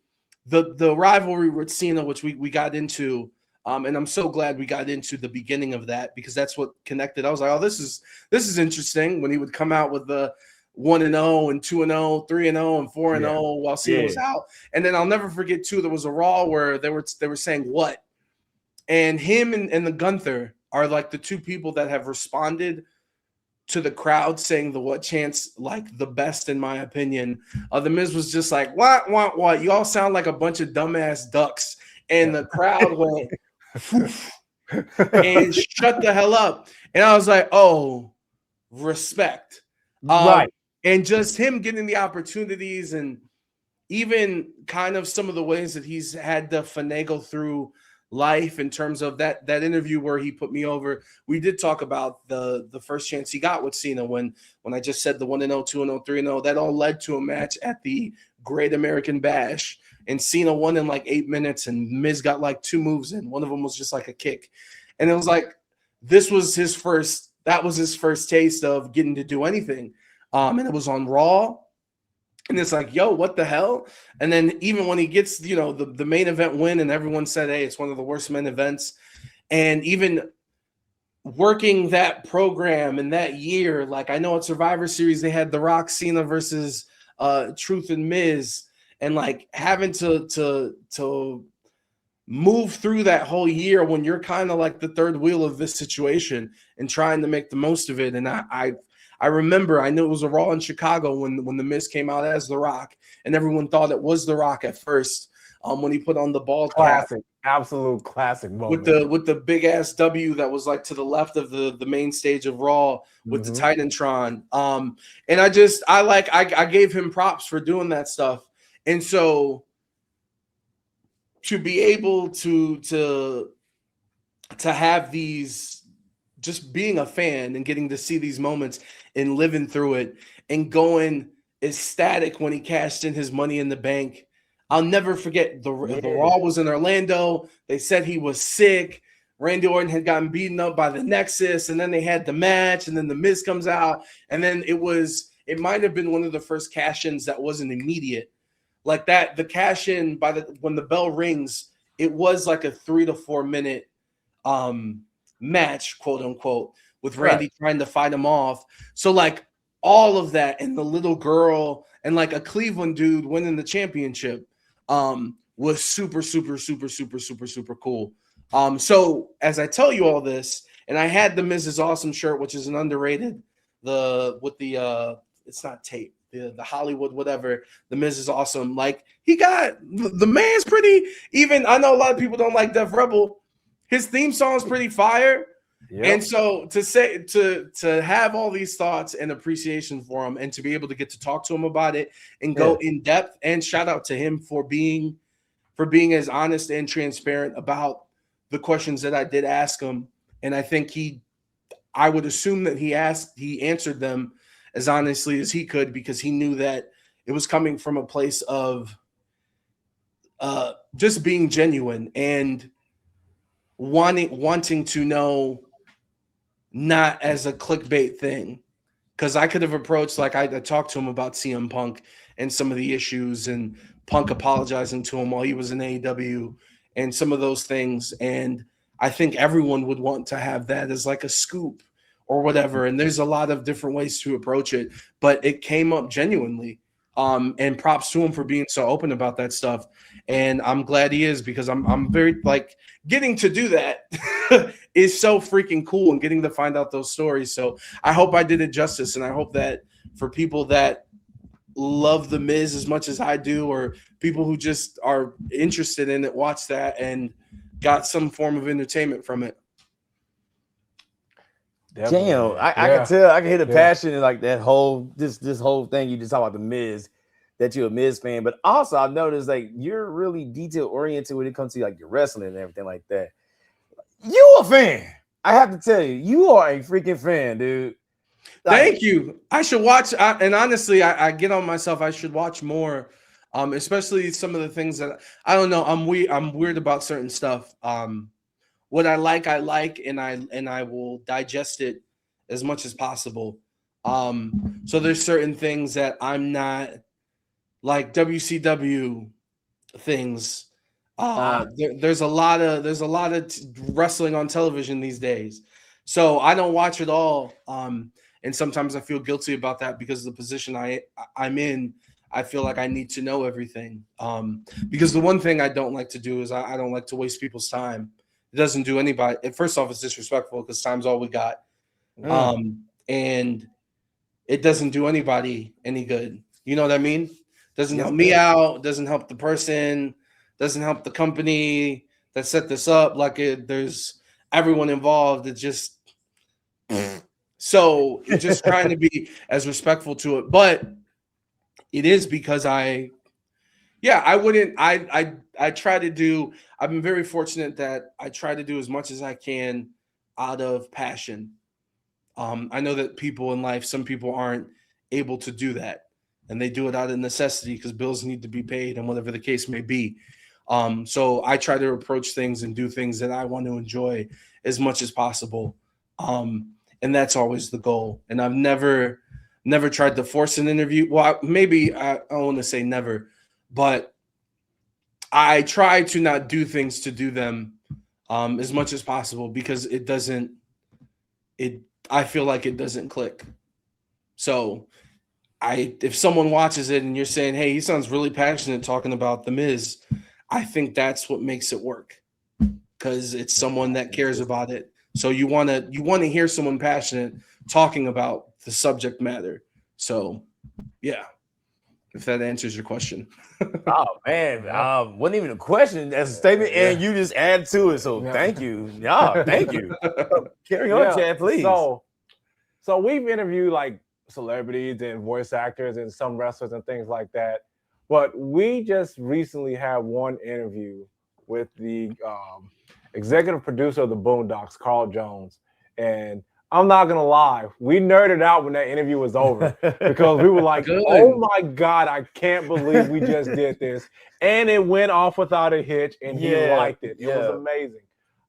the rivalry with Cena, which we got into. And I'm so glad we got into the beginning of that because that's what connected. I was like, oh, this is interesting when he would come out with the 1-0 and 2-0, 3-0 and 4-0 while Cena was out. And then I'll never forget too, there was a Raw where they were saying what, and him and the Gunther are like the two people that have responded to the crowd saying the what chants like the best in my opinion. The Miz was just like, what? You all sound like a bunch of dumbass ducks, and the crowd went. And shut the hell up. And I was like, oh, respect. Right. And just him getting the opportunities and even kind of some of the ways that he's had to finagle through life in terms of that interview where he put me over. We did talk about the first chance he got with Cena when I just said the 1-0, 2-0, 3-0. That all led to a match at the Great American Bash. And Cena won in like 8 minutes, and Miz got like 2 moves in. One of them was just like a kick. And it was like, that was his first taste of getting to do anything. And it was on Raw. And it's like, yo, what the hell? And then even when he gets, the main event win, and everyone said, hey, it's one of the worst main events. And even working that program in that year, like I know at Survivor Series, they had The Rock, Cena versus Truth and Miz. And like having to move through that whole year when you're kind of like the third wheel of this situation and trying to make the most of it. And I remember, I knew it was a Raw in Chicago when the Miz came out as The Rock, and everyone thought it was The Rock at first. When he put on the bald classic, absolute classic moment with the big ass W that was like to the left of the main stage of Raw with the Titantron. And I gave him props for doing that stuff. And so to be able to have these, just being a fan and getting to see these moments and living through it and going ecstatic when he cashed in his Money in the Bank. I'll never forget the Raw was in Orlando. They said he was sick. Randy Orton had gotten beaten up by the Nexus, and then they had the match, and then the Miz comes out, and then it might have been one of the first cash-ins that wasn't immediate. Like that, the cash in when the bell rings, it was like a 3 to 4 minute match, quote unquote, with Randy trying to fight him off. So like all of that, and the little girl, and like a Cleveland dude winning the championship was super, super, super, super, super, super cool. So as I tell you all this, and I had the Mrs. Awesome shirt, which is an underrated, it's not tape. The Hollywood, whatever, the Miz is awesome. Like the man's pretty, even I know a lot of people don't like Def Rebel. His theme song is pretty fire. Yep. And so to have all these thoughts and appreciation for him, and to be able to get to talk to him about it and go in depth, and shout out to him for being as honest and transparent about the questions that I did ask him. And I think I would assume that he answered them as honestly as he could, because he knew that it was coming from a place of just being genuine and wanting to know, not as a clickbait thing. Because I could have approached, like I talked to him about CM Punk and some of the issues, and Punk apologizing to him while he was in AEW and some of those things. And I think everyone would want to have that as like a scoop or whatever. And there's a lot of different ways to approach it, but it came up genuinely. And props to him for being so open about that stuff. And I'm glad he is, because I'm very, like, getting to do that is so freaking cool, and getting to find out those stories. So I hope I did it justice. And I hope that for people that love the Miz as much as I do, or people who just are interested in it watch that and got some form of entertainment from it. Damn, I can tell. I can hear the passion in like that whole this whole thing. You just talk about the Miz, that you're a Miz fan, but also I've noticed like you're really detail oriented when it comes to like your wrestling and everything like that. You a fan? I have to tell you, you are a freaking fan, dude. Like, thank you. I should watch, and honestly, I get on myself. I should watch more, especially some of the things that I don't know. I'm weird about certain stuff. What I like, and I will digest it as much as possible. So there's certain things that I'm not, like WCW things. There's a lot of wrestling on television these days, so I don't watch it all. And sometimes I feel guilty about that because of the position I'm in. I feel like I need to know everything. Because the one thing I don't like to do is I don't like to waste people's time. It doesn't do anybody. First off, it's disrespectful because time's all we got. And it doesn't do anybody any good. You know what I mean? Doesn't help me out. Doesn't help the person. Doesn't help the company that set this up. Like there's everyone involved. It just so just trying to be as respectful to it. But it is because I try to do. I've been very fortunate that I try to do as much as I can out of passion. I know that people in life, some people aren't able to do that, and they do it out of necessity because bills need to be paid and whatever the case may be. So I try to approach things and do things that I want to enjoy as much as possible. And that's always the goal. And I've never tried to force an interview. Well, maybe I want to say never, but I try to not do things to do them as much as possible because I feel like it doesn't click. So if someone watches it and you're saying, hey, he sounds really passionate talking about The Miz, I think that's what makes it work because it's someone that cares about it. So you want to hear someone passionate talking about the subject matter. So, yeah, if that answers your question. Oh man, wasn't even a question. That's a statement, and you just add to it. So thank you. Yeah, thank you. Carry on, Chad, please. So we've interviewed like celebrities and voice actors and some wrestlers and things like that. But we just recently had one interview with the executive producer of the Boondocks, Carl Jones. And I'm not going to lie, we nerded out when that interview was over because we were like, oh my God, I can't believe we just did this. And it went off without a hitch, and he liked it. It was amazing.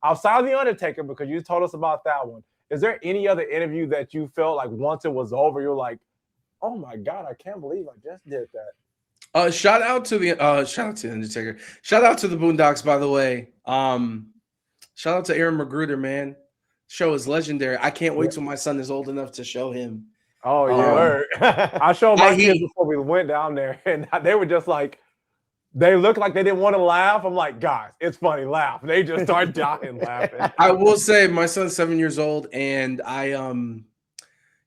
Outside of The Undertaker, because you told us about that one, is there any other interview that you felt like once it was over, you're like, oh my God, I can't believe I just did that? Shout out to the Undertaker. Shout out to the Boondocks, by the way. Shout out to Aaron Magruder, man. Show is legendary. I can't wait till my son is old enough to show him. Oh yeah, I showed my kids before we went down there, and they were just like, they looked like they didn't want to laugh. I'm like, guys, it's funny, laugh. They just start dying laughing. I will say, my son's 7 years old, and I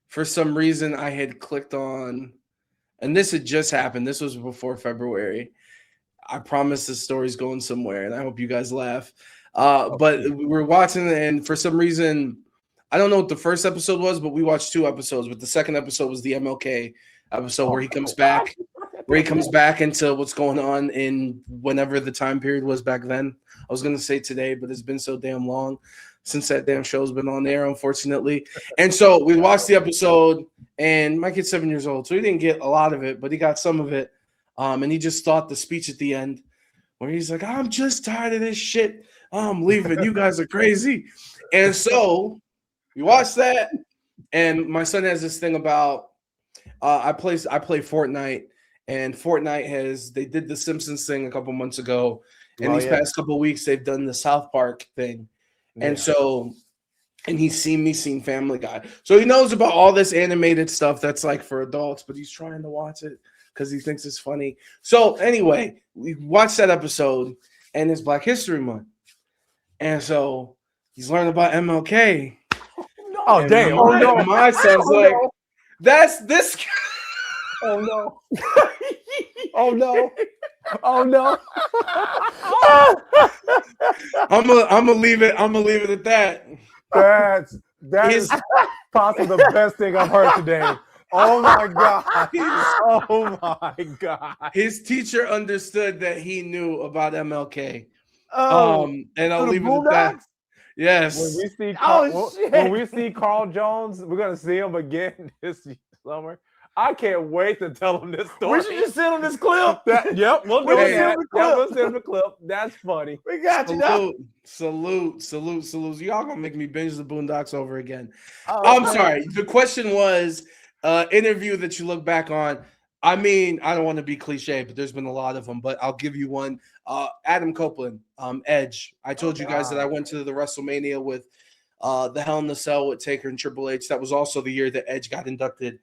for some reason I had clicked on. And this had just happened. This was before February. I promise this story's going somewhere, and I hope you guys laugh. But we were watching, and for some reason, I don't know what the first episode was, but we watched 2 episodes. But the second episode was the MLK episode where he comes back, into what's going on in whenever the time period was back then. I was going to say today, but it's been so damn long since that damn show's been on there, unfortunately. And so we watched the episode, and my kid's 7 years old, so he didn't get a lot of it, but he got some of it. And he just thought the speech at the end where he's like, I'm just tired of this shit. I'm leaving. You guys are crazy. And so we watched that, and my son has this thing about I play Fortnite, and Fortnite they did the Simpsons thing a couple months ago, and these past couple weeks they've done the South Park thing. And so, and he's seen Family Guy. So he knows about all this animated stuff that's like for adults, but he's trying to watch it because he thinks it's funny. So anyway, we watched that episode, and it's Black History Month. And so he's learning about MLK. Oh, damn. My son's like, that's this. Oh no. Oh no. Oh no. I'm gonna leave it. I'm gonna leave it at that. That is possibly the best thing I've heard today. Oh my God. Oh my God. His teacher understood that he knew about MLK. Oh, And I'll the leave it at that. Boondocks? Yes. When we see shit. when we see Carl Jones, we're gonna see him again this summer. I can't wait to tell him this story. We should just send him this clip. Yep, we'll do We'll that. send him the clip. Yeah, we'll send him the clip. That's funny. We got you. Dog. Salute. Y'all gonna make me binge the Boondocks over again. Oh, I'm man. sorry. The question was interview that you look back on. I mean, I don't want to be cliche, but there's been a lot of them, but I'll give you one. Adam Copeland, Edge. I told you guys that I went to the WrestleMania with the Hell in the Cell with Taker and Triple H. That was also the year that Edge got inducted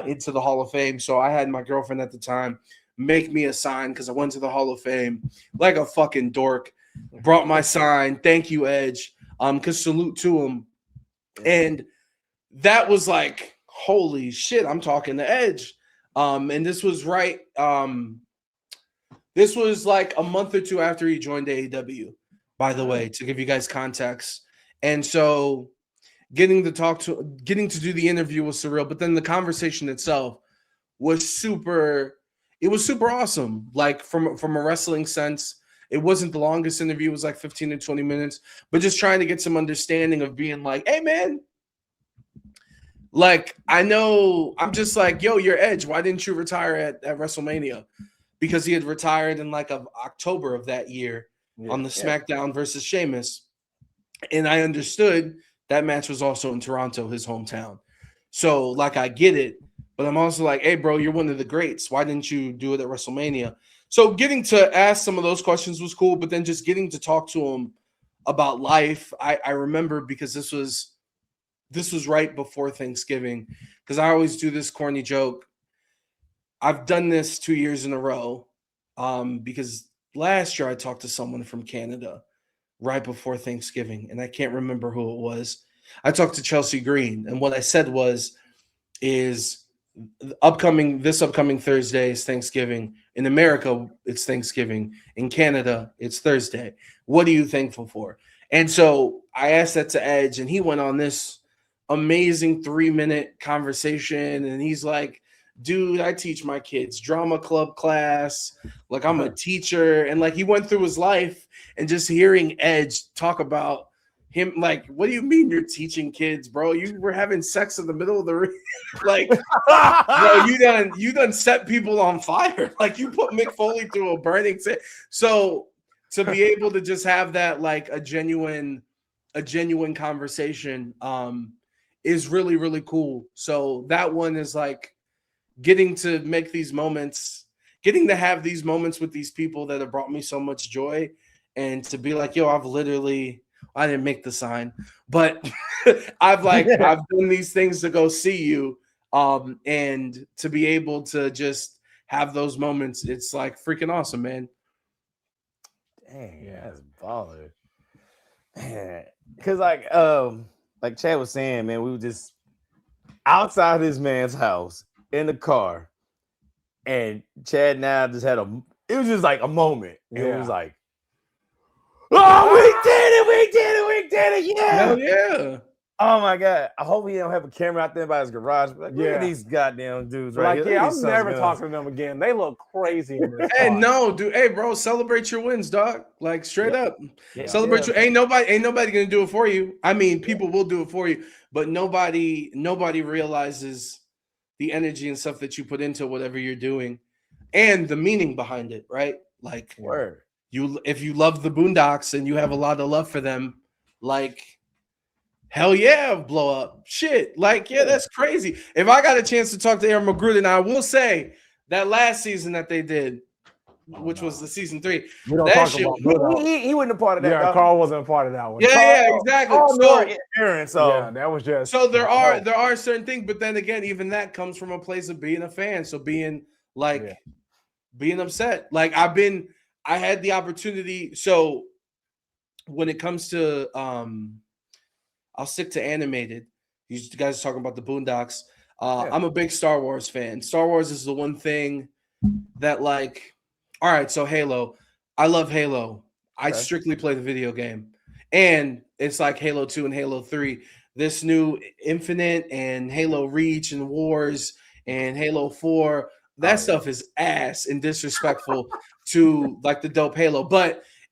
into the Hall of Fame. So I had my girlfriend at the time make me a sign because I went to the Hall of Fame like a fucking dork. Brought my sign. Thank you, Edge. Because salute to him. And that was like, holy shit, I'm talking to Edge. And this was right. This was like a month or two after he joined AEW, by the way, to give you guys context. And so getting to do the interview was surreal, but then the conversation itself was super awesome. Like from a wrestling sense, it wasn't the longest interview. It was like 15 to 20 minutes, but just trying to get some understanding of being like, hey man, like, I know, I'm just like, yo, you're Edge. Why didn't you retire at WrestleMania? Because he had retired in like October of that year on the SmackDown versus Sheamus. And I understood that match was also in Toronto, his hometown. So, like, I get it. But I'm also like, hey, bro, you're one of the greats. Why didn't you do it at WrestleMania? So getting to ask some of those questions was cool. But then just getting to talk to him about life, I remember because this was right before Thanksgiving, because I always do this corny joke. I've done this 2 years in a row because last year I talked to someone from Canada right before Thanksgiving, and I can't remember who it was. I talked to Chelsea Green, and what I said is this upcoming Thursday is Thanksgiving. In America, it's Thanksgiving. In Canada, it's Thursday. What are you thankful for? And so I asked that to Edge, and he went on this amazing 3-minute conversation, and he's like, dude, I teach my kids drama club class, like I'm a teacher, and like he went through his life, and just hearing Edge talk about him, like, what do you mean you're teaching kids, bro? You were having sex in the middle of the ring. Like, bro, you done set people on fire. Like, you put Mick Foley through a burning set. So to be able to just have that, like, a genuine conversation is really, really cool. So that one is like getting to make these moments, getting to have these moments with these people that have brought me so much joy, and to be like, yo, I didn't make the sign, but I've done these things to go see you. And to be able to just have those moments, it's like freaking awesome, man. Dang, yeah, that's baller. Man, because like Chad was saying, man, we were just outside this man's house in the car, and Chad and I just had it was just like a moment. And it was like, oh, we did it, yeah. Hell yeah. Oh my God. I hope he don't have a camera out there by his garage. But like, look at these goddamn dudes right here. Yeah, I'm never talking to them again. They look crazy in this Hey, car. no, dude. Hey, bro, celebrate your wins, dog. Like, straight up. Yeah. Celebrate your ain't nobody gonna do it for you. I mean, people will do it for you, but nobody realizes the energy and stuff that you put into whatever you're doing and the meaning behind it, right? Like, word. If you love the Boondocks and you have a lot of love for them, like, hell yeah, blow up. Shit. Like, yeah, that's crazy. If I got a chance to talk to Aaron McGruder, I will say that last season that they did, which was the season 3. We don't talk about he wasn't a part of that. Yeah, Carl wasn't a part of that one. Yeah, exactly. Aaron, so yeah, that was just so there are certain things, but then again, even that comes from a place of being a fan. So being like being upset. Like I had the opportunity. So when it comes to I'll stick to animated. You guys are talking about the Boondocks. I'm a big Star Wars fan. Star Wars is the one thing that, like, all right, so Halo. I love Halo. I strictly play the video game. And it's like Halo 2 and Halo 3. This new Infinite and Halo Reach and Wars and Halo 4, that stuff is ass and disrespectful to like the dope Halo.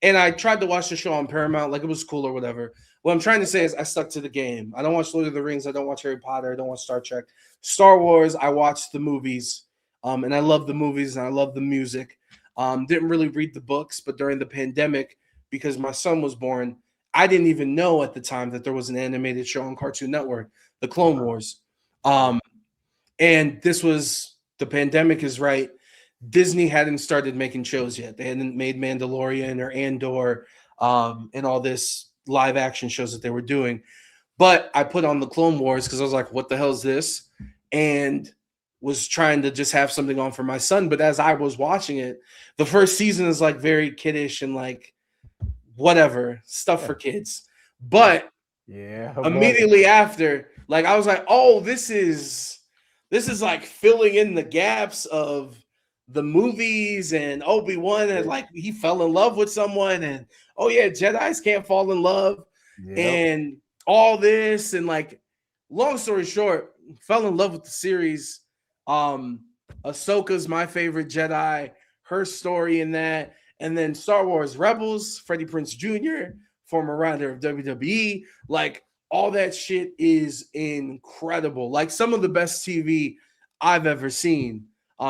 And I tried to watch the show on Paramount, like it was cool or whatever. What I'm trying to say is I stuck to the game. I don't watch Lord of the Rings. I don't watch Harry Potter. I don't watch Star Trek. Star Wars, I watched the movies. And I love the movies and I love the music. Didn't really read the books, but during the pandemic, because my son was born, I didn't even know at the time that there was an animated show on Cartoon Network, The Clone Wars. And this was, the pandemic is right. Disney hadn't started making shows yet. They hadn't made Mandalorian or Andor and all this live action shows that they were doing. But I put on The Clone Wars because I was like, what the hell is this? And was trying to just have something on for my son. But as I was watching it, the first season is like very kiddish and like whatever stuff for kids. But immediately after, like I was like, oh, this is like filling in the gaps of the movies, and Obi-Wan and like he fell in love with someone, and oh yeah, Jedis can't fall in love, and all this, and like long story short, fell in love with the series. Ahsoka's my favorite Jedi, her story in that, and then Star Wars Rebels, Freddie Prinze Jr., former writer of WWE, like all that shit is incredible. Like some of the best TV I've ever seen.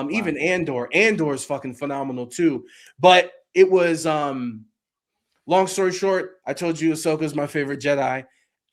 Even Andor is fucking phenomenal too. But it was long story short, I told you Ahsoka's my favorite Jedi.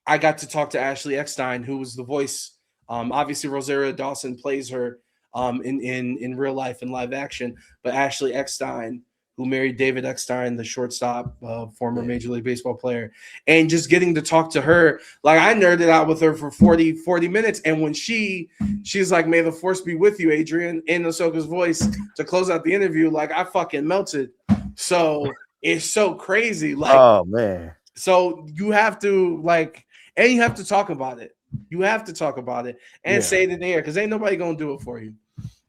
I got to talk to Ashley Eckstein, who was the voice. Obviously Rosario Dawson plays her in real life in live action, but Ashley Eckstein, who married David Eckstein, the shortstop, former Major League Baseball player, and just getting to talk to her, like I nerded out with her for 40 minutes. And when she's like, may the force be with you, Adrian, in Ahsoka's voice to close out the interview, like I fucking melted. So it's so crazy. Like, oh man. So you have to like, and you have to talk about it. You have to talk about it and say it in the air, because ain't nobody gonna do it for you.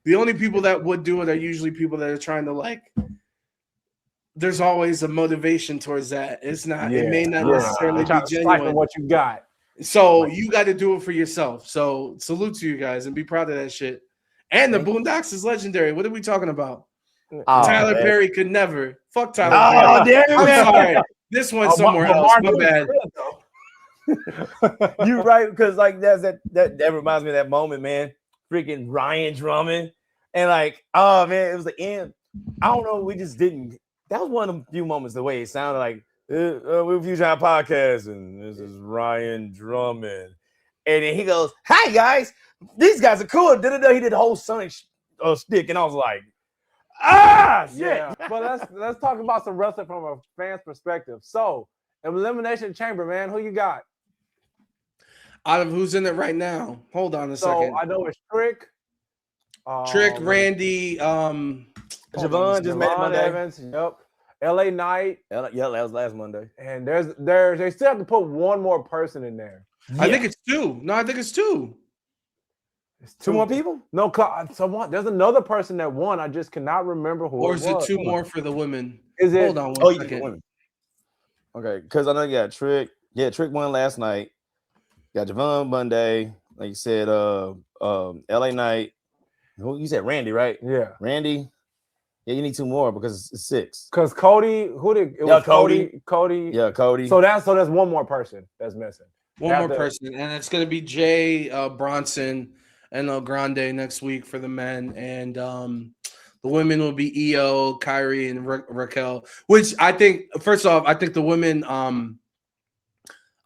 The only people that would do it are usually people that are trying to like, there's always a motivation towards that. It's not, it may not necessarily be genuine. What you got. So you got to do it for yourself. So salute to you guys and be proud of that shit. And the Boondocks is legendary. What are we talking about? Tyler Perry could never. Fuck Tyler Perry. I'm sorry. This one's somewhere else. My bad. You're right, because like that reminds me of that moment, man. Freaking Ryan Drummond. And like, oh man, it was the end. I don't know, we just didn't. That was one of the few moments, the way it sounded like, we're Future Time Podcast, and this is Ryan Drummond. And then he goes, hi, guys. These guys are cool. He did the whole Sonic stick, and I was like, shit. Yeah, but let's talk about some wrestling from a fan's perspective. So, Elimination Chamber, man, who you got? Out of who's in it right now? Hold on a second. So, I know it's Trick. Randy, Javon just made it Monday. Evans, LA Knight. Yeah, that was last Monday. And they still have to put one more person in there. I think it's two. No, I think it's two. It's two more people? No, there's another person that won. I just cannot remember who. Or is it two more for the women? Is it? Hold on one second. Okay, because I know you got Trick. Yeah, Trick won last night. You got Javon Monday. Like you said, LA Knight. Who you said? Randy, right? Yeah. Randy. Yeah, you need two more because it's six. Because Cody, Cody. Yeah, Cody. So that's one more person that's missing. One more person, and it's gonna be Jay Bronson and El Grande next week for the men, and the women will be Io, Kyrie, and Raquel. Which I think, first off, I think the women.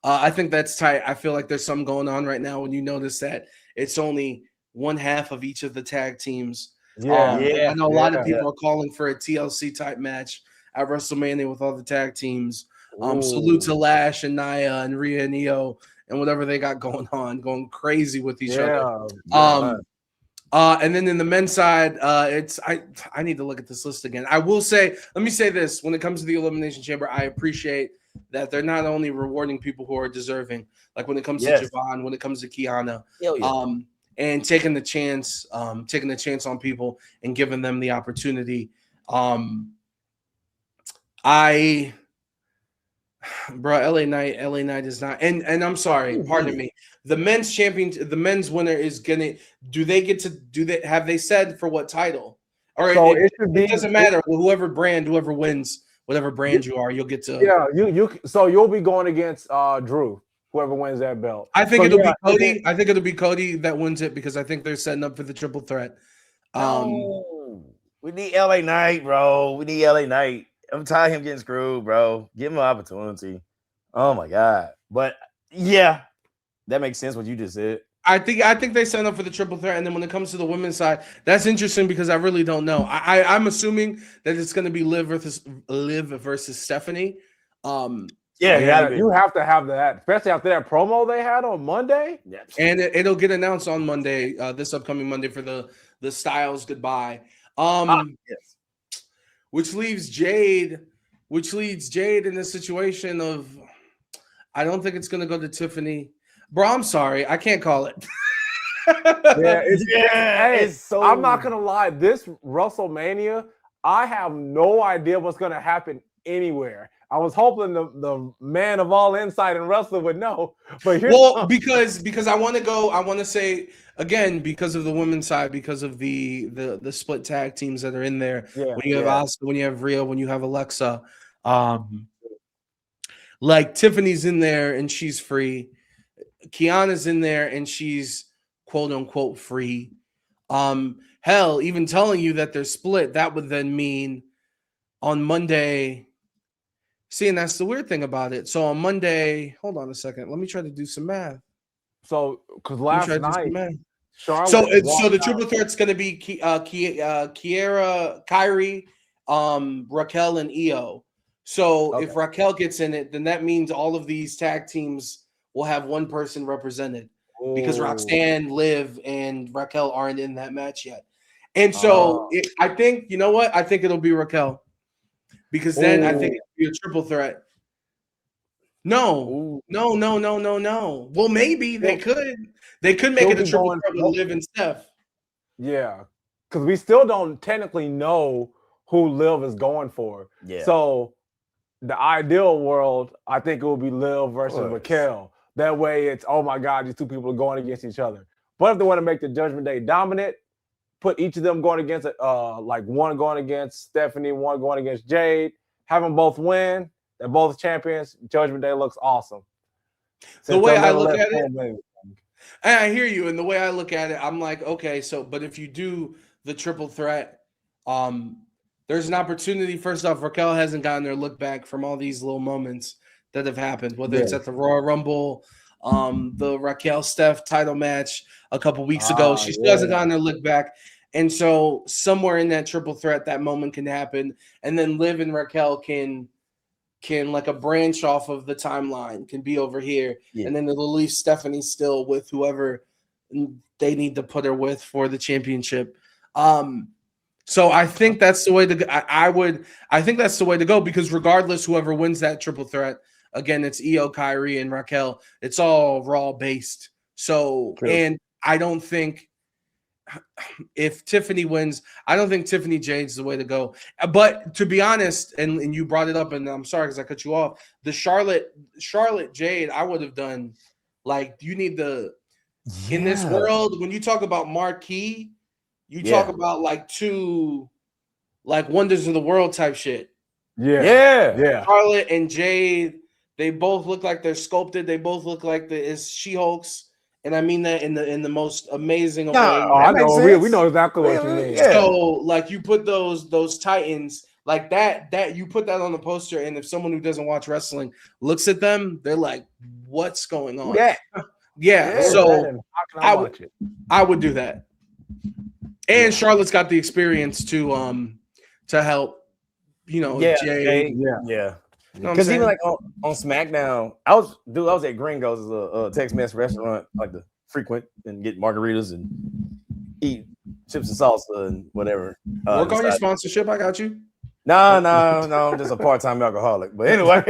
I think that's tight. I feel like there's something going on right now when you notice that it's only one half of each of the tag teams. I know a lot of people are calling for a TLC type match at WrestleMania with all the tag teams. Salute to Lash and Nia and Rhea and Io and whatever they got going on, going crazy with each other. And then in the men's side, I need to look at this list again. I will say, let me say this: when it comes to the Elimination Chamber, I appreciate that they're not only rewarding people who are deserving, like when it comes to Javon, when it comes to Kiana, and taking the chance on people and giving them the opportunity. Bro, LA Knight is not, and I'm sorry, pardon me. The men's winner is gonna. Have they said for what title? Or so it doesn't matter. Whoever wins, whatever brand you are, you'll get to. Yeah, so you'll be going against Drew, whoever wins that belt. I think it'll be Cody. I think it'll be Cody that wins it because I think they're setting up for the triple threat. We need LA Knight, bro. We need LA Knight. I'm tired of him getting screwed, bro. Give him an opportunity. Oh my God. But yeah, that makes sense what you just said. I think they sign up for the triple threat, and then when it comes to the women's side, that's interesting because I really don't know. I'm assuming that it's going to be Liv versus Stephanie. Yeah, you have to have that, especially after that promo they had on Monday. Yeah. And it'll get announced on Monday, this upcoming Monday for the Styles goodbye. Yes. Which leaves Jade in a situation of, I don't think it's going to go to Tiffany. Bro, I'm sorry. I can't call it. So I'm not going to lie. This WrestleMania, I have no idea what's going to happen anywhere. I was hoping the man of all insight in wrestling would know. But because I want to say, again, because of the women's side, because of the split tag teams that are in there. Yeah, when you have Asuka, when you have Rhea, when you have Alexa, like Tiffany's in there and she's free. Kiana's in there and she's quote unquote free. Hell, even telling you that they're split, that would then mean on Monday. See, and that's the weird thing about it. So on Monday, hold on a second. Let me try to do some math. So, because last night, so the triple threat's going to be Kiera, Kyrie, Raquel, and Io. So if Raquel gets in it, then that means all of these tag teams will have one person represented because Roxanne, Liv, and Raquel aren't in that match yet. And so I think, you know what? I think it'll be Raquel because then I think it'll be a triple threat. No. Well, maybe they could. They could make it a triple threat with Liv and Steph. Yeah, because we still don't technically know who Liv is going for. Yeah. So the ideal world, I think it would be Liv versus Raquel. That way it's, oh my God, these two people are going against each other. But if they want to make the Judgment Day dominant, put each of them going against like one going against Stephanie, one going against Jade, have them both win. They're both champions. Judgment Day looks awesome. The way I look at it, and I hear you, and the way I look at it, I'm like, okay, so, but if you do the triple threat, there's an opportunity. First off, Raquel hasn't gotten their look back from all these little moments that have happened, whether it's at the Royal Rumble, the Raquel Steph title match a couple weeks ago. She still hasn't gotten her look back. And so somewhere in that triple threat, that moment can happen. And then Liv and Raquel can like a branch off of the timeline can be over here. Yeah. And then it'll leave Stephanie still with whoever they need to put her with for the championship. So I think that's the way to go. I think that's the way to go because regardless, whoever wins that triple threat, again, it's Io, Kyrie, and Raquel. It's all Raw based. So, and I don't think if Tiffany wins, I don't think Tiffany Jade's the way to go. But to be honest, and you brought it up, and I'm sorry because I cut you off. The Charlotte Jade, I would have done like you need the in this world when you talk about marquee, you talk about like two like wonders of the world type shit. Yeah. Charlotte and Jade, they both look like they're sculpted. They both look like it's She-Hulks. And I mean that in the most amazing way. I know. We know exactly what you mean. Yeah. So, like, you put those Titans like that you put that on the poster, and if someone who doesn't watch wrestling looks at them, they're like, "What's going on?" Yeah. So I would do that. And Charlotte's got the experience to help. You know, Jay. Yeah. Because even like on SmackDown, I was at Gringo's, a Tex-Mex restaurant, like the frequent, and get margaritas and eat chips and salsa and whatever. Work on your sponsorship. I got you. No, I'm just a part-time alcoholic. But anyway,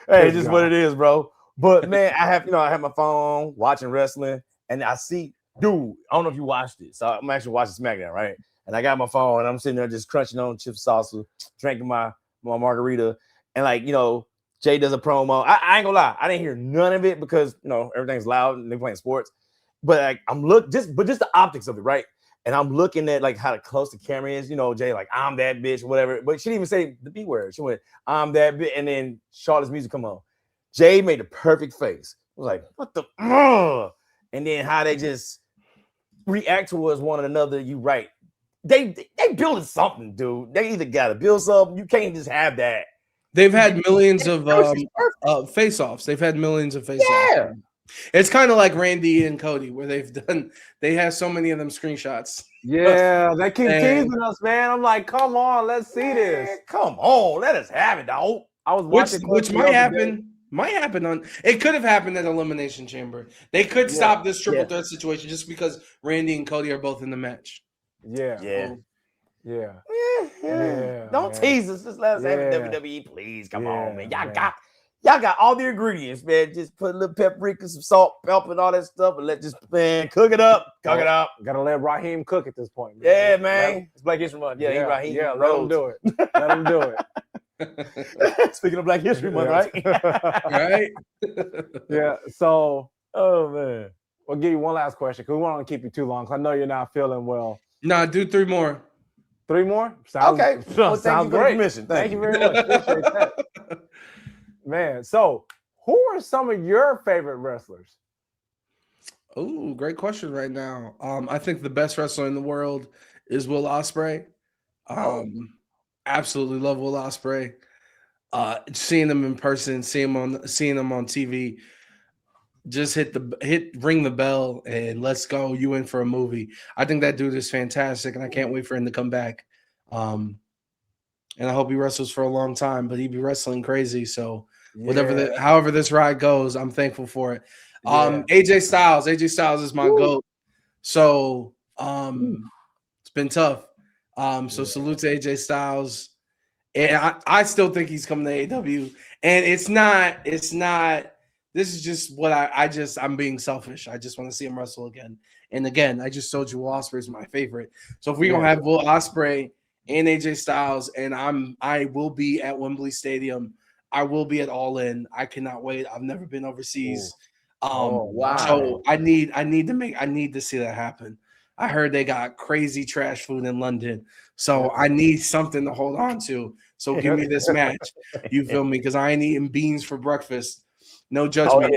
hey, just what it is, bro. But man, I have my phone watching wrestling, and I see, dude, I don't know if you watched it. So I'm actually watching SmackDown, right? And I got my phone and I'm sitting there just crunching on chip salsa, drinking my margarita. And like, Jay does a promo. I ain't gonna lie, I didn't hear none of it because everything's loud and they're playing sports. But like just the optics of it, right? And I'm looking at like how close the camera is, Jay, like I'm that bitch, whatever. But she didn't even say the B word. She went, I'm that bitch, and then Charlotte's music come on. Jay made the perfect face. I was like, what the and then how they just react towards one another, you right. They building something, dude. They either gotta build something. You can't just have that. They've had millions of face-offs. They've had millions of face-offs. Yeah. It's kind of like Randy and Cody, where they have so many of them screenshots. Yeah, they keep teasing us, man. I'm like, come on, let's see this. Come on, let us have it, dog. I was watching, which might happen. Might happen on. It could have happened at Elimination Chamber. They could stop this triple threat situation just because Randy and Cody are both in the match. Yeah. Don't tease us. Just let us have it, WWE, please. Come on, man. Y'all got all the ingredients, man. Just put a little paprika, some salt, pepper, and all that stuff, and cook it up. Gotta let Raheem cook at this point, man. Yeah, man. It's Black History Month. Yeah, Raheem. Yeah, let him do it. Let him do it. Speaking of Black History Month, right? Right? Yeah. So, oh man, we'll give you one last question because we won't keep you too long. Because I know you're not feeling well. Nah, do 3 more. 3 more? Sounds, okay. Well, sounds great. Thank you very much. Appreciate that. Man, so who are some of your favorite wrestlers? Oh, great question right now. I think the best wrestler in the world is Will Ospreay. Absolutely love Will Ospreay. Seeing him in person, seeing him on TV, just ring the bell and let's go. You in for a movie. I think that dude is fantastic, and I can't wait for him to come back. And I hope he wrestles for a long time, but he be wrestling crazy. So however this ride goes, I'm thankful for it. AJ Styles is my GOAT. So it's been tough. So salute to AJ Styles. And I still think he's coming to AEW. And it's not, this is just what I'm being selfish. I just want to see him wrestle again. And again, I just told you Will Ospreay is my favorite. So if we're going to have Will Ospreay and AJ Styles, and I will be at Wembley Stadium. I will be at All In. I cannot wait. I've never been overseas. Wow. So I need to see that happen. I heard they got crazy trash food in London. So I need something to hold on to. So give me this match. You feel me? Because I ain't eating beans for breakfast. No judgment.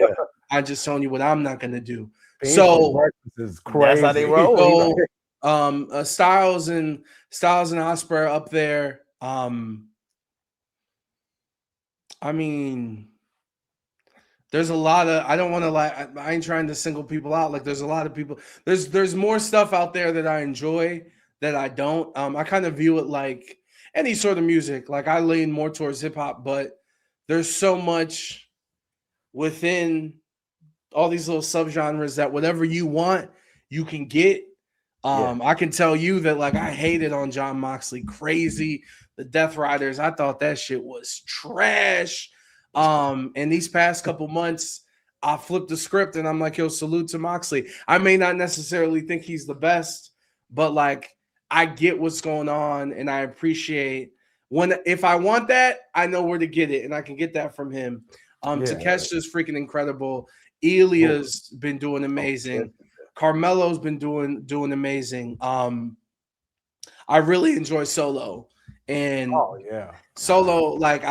I'm just telling you what I'm not gonna do. Beans so breakfast is crazy. That's how they roll. So Styles and Ospreay up there. I mean, there's a lot of, I don't want to I ain't trying to single people out. Like there's a lot of people, there's more stuff out there that I enjoy that I don't. I kind of view it like any sort of music. Like I lean more towards hip hop, but there's so much within all these little subgenres that whatever you want, you can get. I can tell you that like I hated on John Moxley crazy. The Death Riders, I thought that shit was trash. And these past couple months, I flipped the script and I'm like, yo, salute to Moxley. I may not necessarily think he's the best, but like I get what's going on and I appreciate if I want that, I know where to get it, and I can get that from him. Takeshita's freaking incredible. Ilya's been doing amazing. Carmelo's been doing amazing. I really enjoy Solo. And Solo, like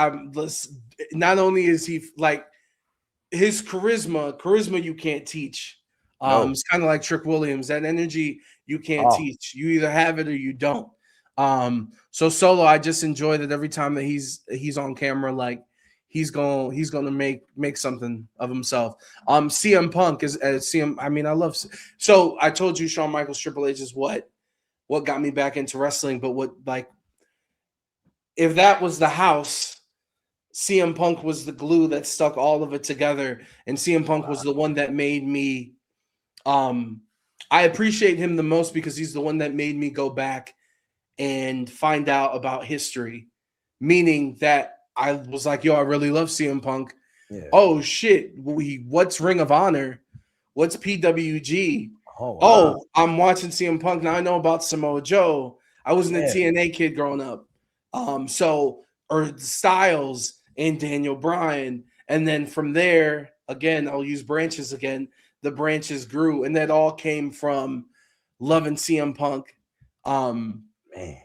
not only is he like his charisma you can't teach. It's kind of like Trick Williams, that energy you can't teach. You either have it or you don't. So Solo, I just enjoy that every time that he's on camera, like he's gonna make something of himself. CM Punk is CM. I mean, I love. So I told you, Shawn Michaels, Triple H is what got me back into wrestling. But what like. If that was the house, CM Punk was the glue that stuck all of it together. And CM Punk was the one that made me I appreciate him the most because he's the one that made me go back and find out about history. Meaning that I was like, yo, I really love CM Punk. Yeah. Oh shit, what's Ring of Honor? What's PWG? Oh, wow. Oh, I'm watching CM Punk now. I know about Samoa Joe. I wasn't a TNA kid growing up. Or Styles and Daniel Bryan. And then from there, again, I'll use branches again. The branches grew, and that all came from loving CM Punk. Man.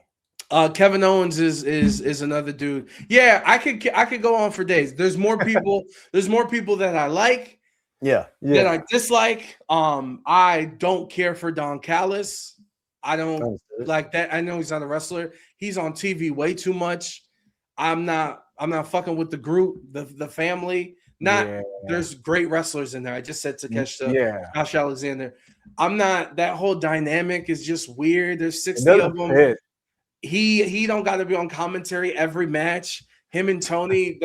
Kevin Owens is another dude. Yeah, I could go on for days. There's more people. There's more people that I like. Yeah. That I dislike. I don't care for Don Callis. I don't like that. I know he's not a wrestler. He's on TV way too much. I'm not fucking with the group, the family. There's great wrestlers in there. I just said Takeshita, Josh Alexander. I'm not. That whole dynamic is just weird. There's 60 of them. He don't got to be on commentary every match. Him and Tony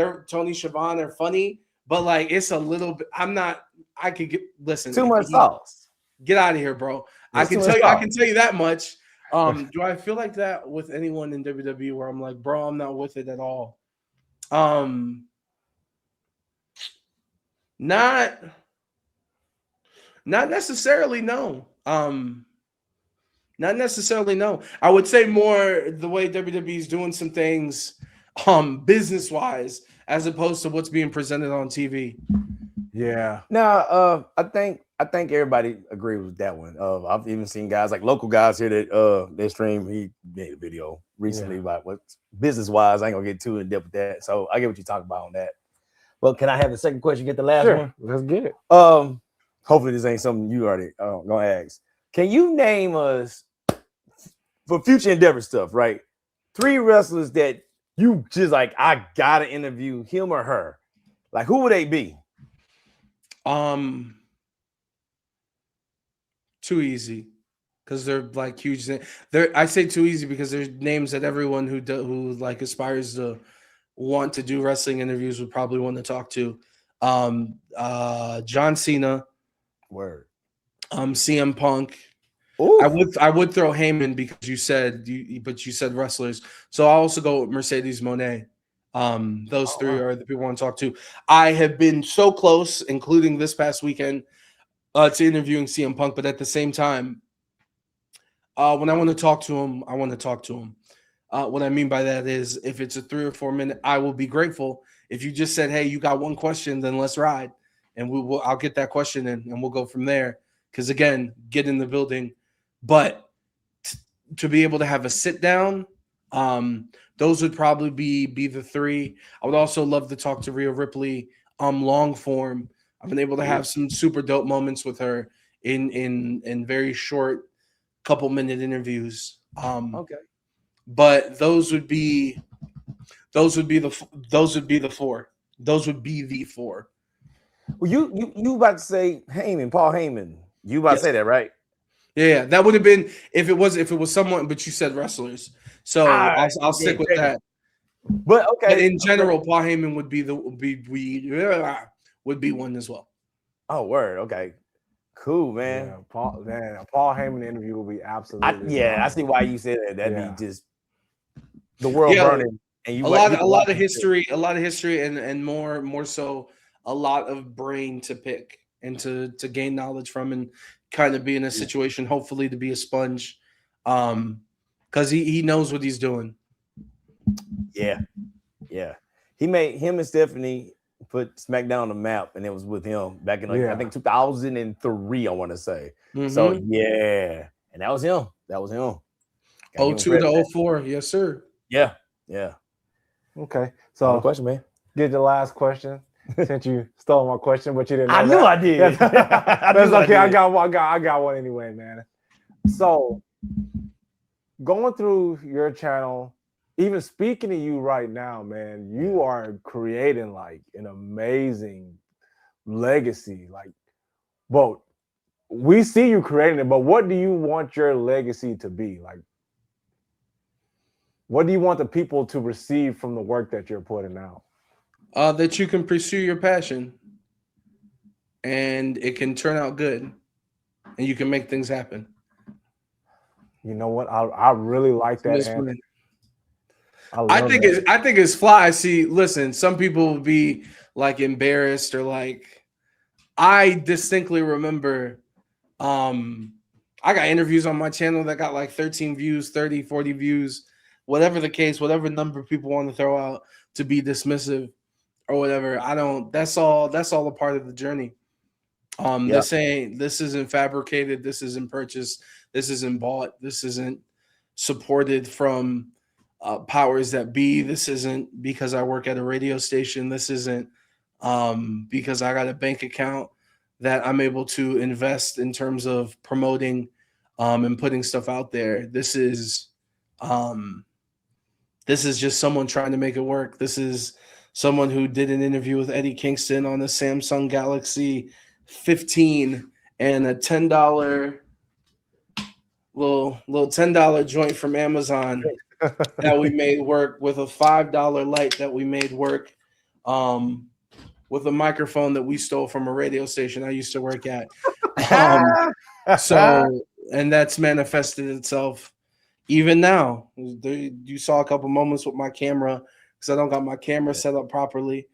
Schiavone are funny, but like it's a little bit. I could listen. Too much sauce. Get out of here, bro. I can tell you that much. Do I feel like that with anyone in WWE where I'm like, bro, I'm not with it at all? Not necessarily, no. Not necessarily, no. I would say more the way WWE is doing some things business-wise as opposed to what's being presented on TV. Yeah. Now, I think everybody agrees with that one. I've even seen guys like local guys here that they stream. He made a video recently about what business wise. I ain't gonna get too in depth with that. So I get what you're talking about on that. Well, can I have the second question? Get the last one. Let's get it. Hopefully this ain't something you already gonna ask. Can you name us for future endeavor stuff? Right, 3 wrestlers that you just like. I gotta interview him or her. Like, who would they be? Too easy, because they're like huge. I say too easy because there's names that everyone who like aspires to want to do wrestling interviews would probably want to talk to. John Cena. Word. CM Punk. Ooh. I would throw Heyman because you said wrestlers. So I'll also go with Mercedes Moné. Those 3 are the people I want to talk to. I have been so close, including this past weekend, to interviewing CM Punk, but at the same time, when I want to talk to him, I want to talk to him. What I mean by that is, if it's a 3 or 4 minute, I will be grateful. If you just said, "Hey, you got one question, then let's ride," and I'll get that question in, and we'll go from there. Because again, get in the building, but to be able to have a sit down, those would probably be the 3. I would also love to talk to Rhea Ripley, long form. I've been able to have some super dope moments with her in very short couple minute interviews. Okay. But those would be the 4. Those would be the 4. Well, you about to say Heyman, Paul Heyman. You about to say that, right? Yeah, that would have been if it was someone, but you said wrestlers. So I'll stick with that. But okay. But in general, Paul Heyman would be one as well. Oh, word. Okay. Cool, man. Yeah, Paul Heyman interview will be absolutely. I see why you said that. That'd be just the world burning. And you a lot of history, and more so a lot of brain to pick and to gain knowledge from, and kind of be in a situation, hopefully, to be a sponge, because he knows what he's doing. Yeah. He made him and Stephanie put SmackDown on the map, and it was with him back in I think 2003. I want to say. Mm-hmm. So and that was him. 02 to 04, yes, sir. Yeah. Okay, so question, man. Get the last question. Since you stole my question, but you didn't know I knew I did. That's okay. I got one anyway, man. So going through your channel, even speaking to you right now, man, you are creating like an amazing legacy. Like, but we see you creating it, but what do you want your legacy to be? Like, what do you want the people to receive from the work that you're putting out? That you can pursue your passion and it can turn out good and you can make things happen. You know what? I really like that. I think it's fly. See, listen, some people will be like embarrassed or like I distinctly remember I got interviews on my channel that got like 13 views, 30, 40 views, whatever the case, whatever number people want to throw out to be dismissive or whatever. That's all a part of the journey. This isn't fabricated, this isn't purchased, this isn't bought, this isn't supported from powers that be. This isn't because I work at a radio station. This isn't because I got a bank account that I'm able to invest in terms of promoting and putting stuff out there. This is just someone trying to make it work. This is someone who did an interview with Eddie Kingston on the Samsung Galaxy 15 and a $10 little $10 joint from Amazon that we made work with a $5 light that we made work with a microphone that we stole from a radio station I used to work at. And that's manifested itself even now. You saw a couple moments with my camera because I don't got my camera set up properly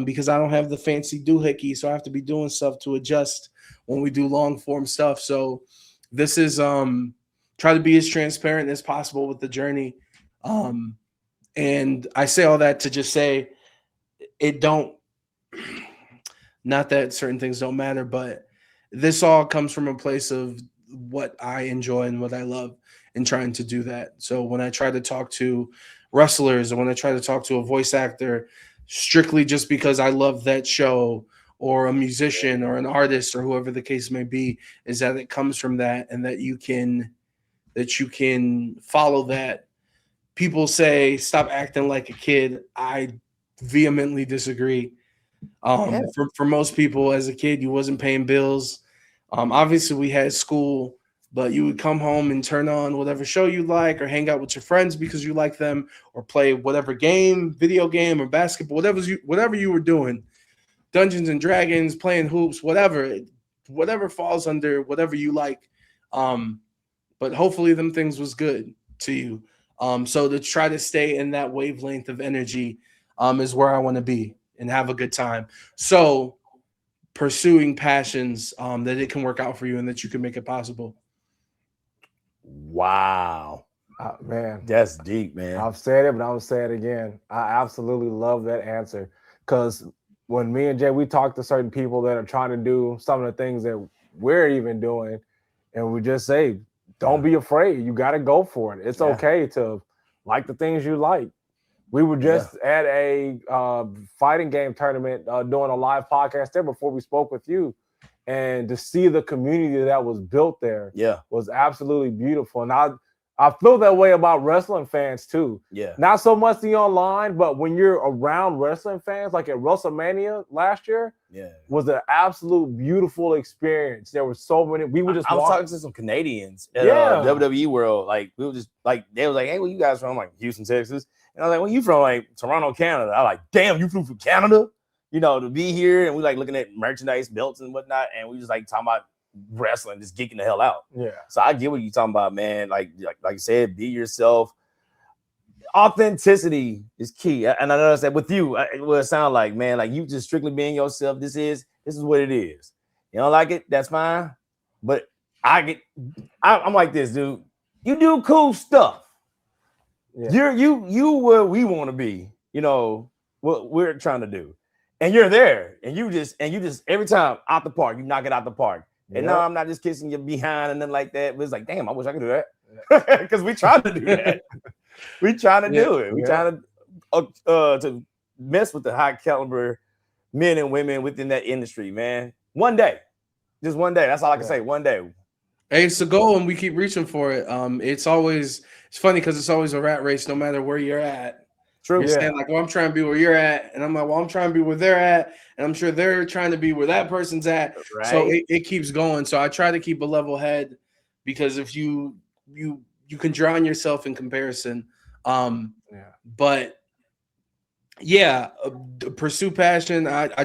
because I don't have the fancy doohickey, so I have to be doing stuff to adjust when we do long form stuff. So this is try to be as transparent as possible with the journey. And I say all that to just say not that certain things don't matter, but this all comes from a place of what I enjoy and what I love and trying to do that. So when I try to talk to wrestlers or when I try to talk to a voice actor, strictly just because I love that show or a musician or an artist or whoever the case may be, is that it comes from that and that you can follow that. People say, stop acting like a kid. I vehemently disagree. For most people as a kid, you wasn't paying bills. Obviously we had school, but you would come home and turn on whatever show you like or hang out with your friends because you like them or play whatever game, video game or basketball, whatever you were doing, Dungeons and Dragons, playing hoops, whatever falls under whatever you like. But hopefully them things was good to you. So to try to stay in that wavelength of energy is where I want to be and have a good time. So pursuing passions that it can work out for you and that you can make it possible. Wow. Man, that's deep, man. I've said it, but I'm going to say it again. I absolutely love that answer because when me and Jay, we talk to certain people that are trying to do some of the things that we're even doing, and we just say, don't be afraid. You got to go for it. It's okay to like the things you like. We were just at a fighting game tournament doing a live podcast there before we spoke with you. And to see the community that was built there was absolutely beautiful. And I feel that way about wrestling fans too. Yeah. Not so much the online, but when you're around wrestling fans, like at WrestleMania last year, was an absolute beautiful experience. There were so many. We were just I was talking to some Canadians at WWE World. Like we were just like they was like, "Hey, where you guys from?" I'm like, Houston, Texas. And I was like, "Well, you from like Toronto, Canada?" I was like, "Damn, you flew from Canada?" You know, to be here, and we like looking at merchandise, belts, and whatnot, and we just like talking about wrestling, just geeking the hell out. Yeah. So I get what you're talking about, man. Like you said, be yourself. Authenticity is key, and I noticed that with you. What it sounds like, man, like you just strictly being yourself. This is what it is. You don't like it, that's fine. But I'm like this, dude. You do cool stuff. Yeah. You where we want to be. You know what we're trying to do. And you're there, and you just every time out the park, you knock it out the park. And now I'm not just kissing you behind and then like that, but it's like, damn, I wish I could do that because we trying to do that. We trying to do it. We trying to mess with the high caliber men and women within that industry, man. One day, just one day. That's all I can say. One day. Hey, it's a goal, and we keep reaching for it. It's funny because it's always a rat race, no matter where you're at. True. You're saying like, well, I'm trying to be where you're at, and I'm like, well, I'm trying to be where they're at, and I'm sure they're trying to be where that person's at. Right. So it keeps going. So I try to keep a level head because if you can drown yourself in comparison. But pursue passion. I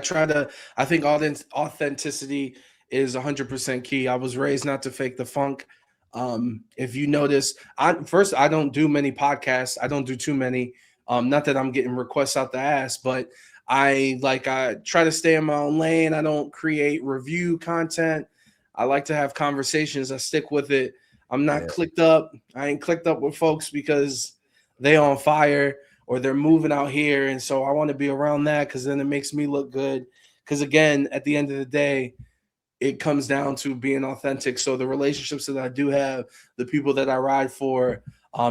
think authenticity is 100% key. I was raised not to fake the funk. If you notice, I don't do many podcasts. I don't do too many. Not that I'm getting requests out the ass, but I try to stay in my own lane. I don't create review content. I like to have conversations. I stick with it. I'm not clicked up. I ain't clicked up with folks because they on fire or they're moving out here. And so I want to be around that because then it makes me look good. Because again, at the end of the day, it comes down to being authentic. So the relationships that I do have, the people that I ride for,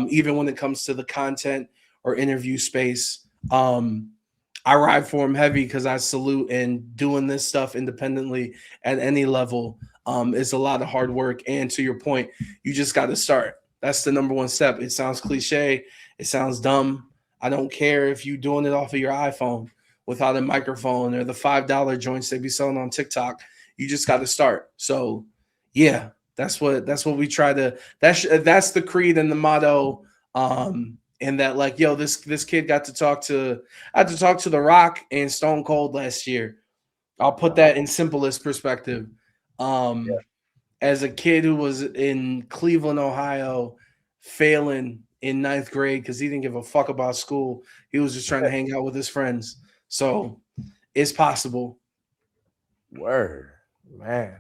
even when it comes to the content or interview space, I ride for them heavy because I salute, and doing this stuff independently at any level is a lot of hard work. And to your point, you just got to start. That's the number one step. It sounds cliche. It sounds dumb. I don't care if you're doing it off of your iPhone without a microphone or the $5 joints they be selling on TikTok. You just got to start. So yeah, that's what we try to, that's the creed and the motto. And that, like, yo, this kid got to talk to, I had to talk to The Rock and Stone Cold last year. I'll put that in simplest perspective. As a kid who was in Cleveland, Ohio, failing in 9th grade because he didn't give a fuck about school. He was just trying to hang out with his friends. So it's possible. Word, man.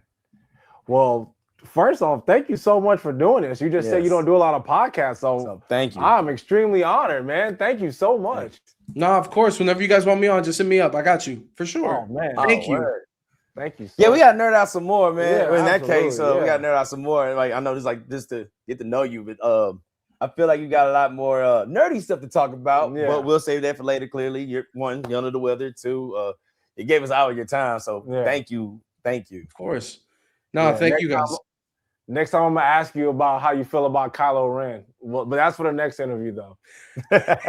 Well, first off, thank you so much for doing this. You just said you don't do a lot of podcasts, so thank you. I'm extremely honored, man. Thank you so much. No, of course. Whenever you guys want me on, just hit me up. I got you for sure. Oh man, thank you. Word. Thank you. Yeah, we got to nerd out some more, man. Yeah, in that case, we got to nerd out some more. Like, I know this, like, just to get to know you, but I feel like you got a lot more nerdy stuff to talk about. Yeah. But we'll save that for later. Clearly, you're one, you're under the weather. Two, it gave us all of your time, so thank you. Of course. No, thank you guys. Next time I'm gonna ask you about how you feel about Kylo Ren. Well, but that's for the next interview, though. Get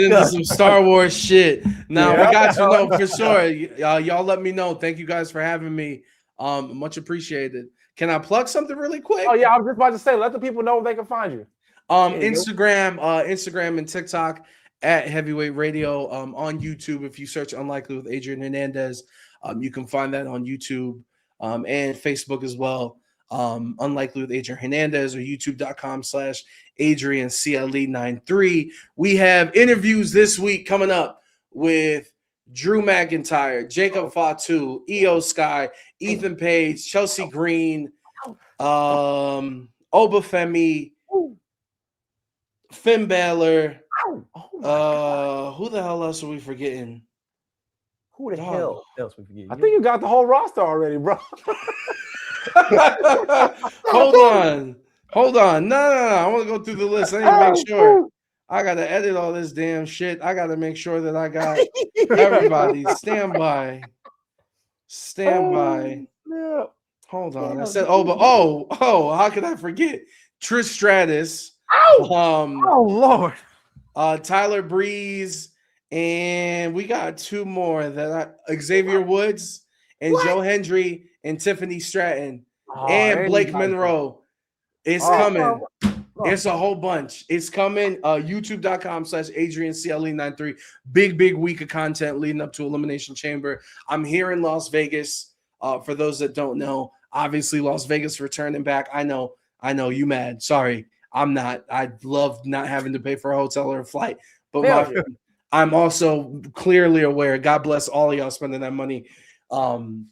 into some Star Wars shit. No, we got you. No, for sure. Y'all let me know. Thank you guys for having me. Much appreciated. Can I plug something really quick? Oh yeah, I was just about to say, let the people know where they can find you. Instagram and TikTok at Heavyweight Radio. On YouTube, if you search Unlikely with Adrian Hernandez, you can find that on YouTube. And Facebook as well. Unlikely with Adrian Hernandez, or youtube.com/AdrianCLE93. We have interviews this week coming up with Drew McIntyre, Jacob Fatu, Io Sky, Ethan Page, Chelsea Green, Obafemi, Finn Balor. Who the hell else are we forgetting? Who the hell else we forget? I think you got the whole roster already, bro. Hold on. No. I want to go through the list. I need to make sure. I got to edit all this damn shit. I got to make sure that I got everybody. Stand by. Yeah. Hold on. I said, how could I forget? Trish Stratus. Oh, Lord. Tyler Breeze. And we got two more Xavier Woods and Joe Hendry and Tiffany Stratton and Blake Monroe. It's coming. It's a whole bunch. It's coming. YouTube.com/AdrianCLE93. Big week of content leading up to Elimination Chamber. I'm here in Las Vegas. For those that don't know, obviously Las Vegas returning back. I know you mad. Sorry, I'm not. I love not having to pay for a hotel or a flight. But I'm also clearly aware. God bless all of y'all spending that money. With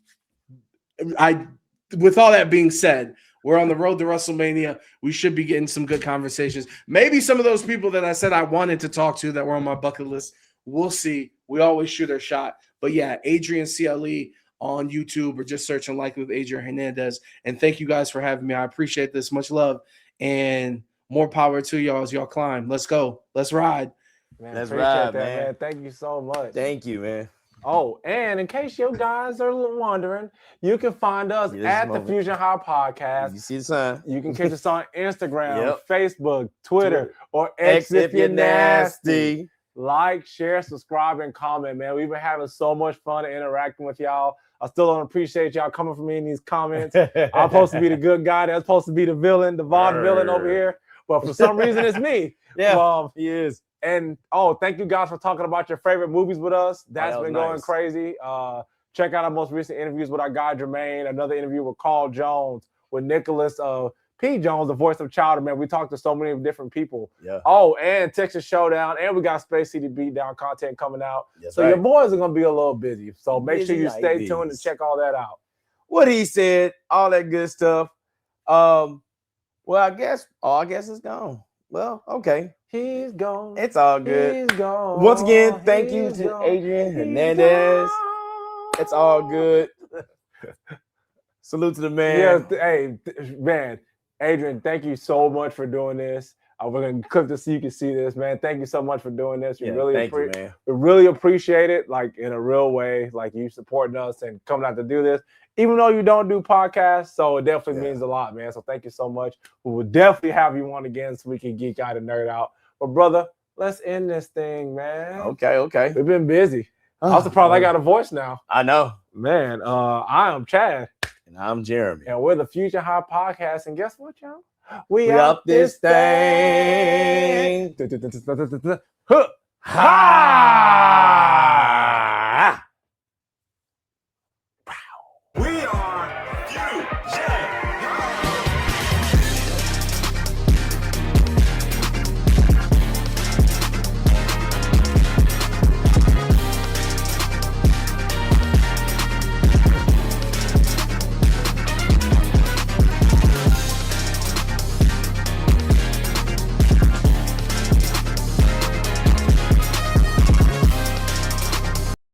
all that being said, we're on the road to WrestleMania. We should be getting some good conversations. Maybe some of those people that I said I wanted to talk to that were on my bucket list. We'll see. We always shoot our shot. But yeah, Adrian CLE on YouTube, or just search Unlikely with Adrian Hernandez. And thank you guys for having me. I appreciate this. Much love. And more power to y'all as y'all climb. Let's go. Let's ride. Man, let's ride, man. Thank you so much. Thank you, man. Oh, and in case you guys are wondering, you can find us at the Fusion High Podcast. You see the sign. You can catch us on Instagram, Facebook, Twitter, or X if you're nasty. Like, share, subscribe, and comment, man. We've been having so much fun interacting with y'all. I still don't appreciate y'all coming for me in these comments. I'm supposed to be the good guy. That's supposed to be the villain, the Vaughn villain over here. But for some reason, it's me. Yeah, he is. And thank you guys for talking about your favorite movies with us. That's been going crazy. Check out our most recent interviews with our guy Jermaine, another interview with Carl Jones, with Nicholas P. Jones, the voice of Chowder, man. We talked to so many different people. Yeah. Oh, and Texas Showdown, and we got Space City Beatdown content coming out. That's so right. your boys are going to be a little busy. So make sure Busy you like stay these. tuned and check all that out. What he said, all that good stuff. Well, I guess it's gone. Well, okay. He's gone. It's all good. He's gone. Once again, thank you He's to gone. Adrian Hernandez. It's all good. Salute to the man. Yeah, hey, man, Adrian, thank you so much for doing this. We're gonna clip this so you can see this, man. Thank you so much for doing this. We really man. We really appreciate it, like in a real way, like you supporting us and coming out to do this, even though you don't do podcasts. So it definitely means a lot, man. So thank you so much. We will definitely have you on again so we can geek out and nerd out. But brother, let's end this thing, man. Okay. We've been busy. I'm surprised I got a voice now. I know. Man, I am Chad. And I'm Jeremy. And we're the Future High Podcast. And guess what, y'all? We up this thing. Ha!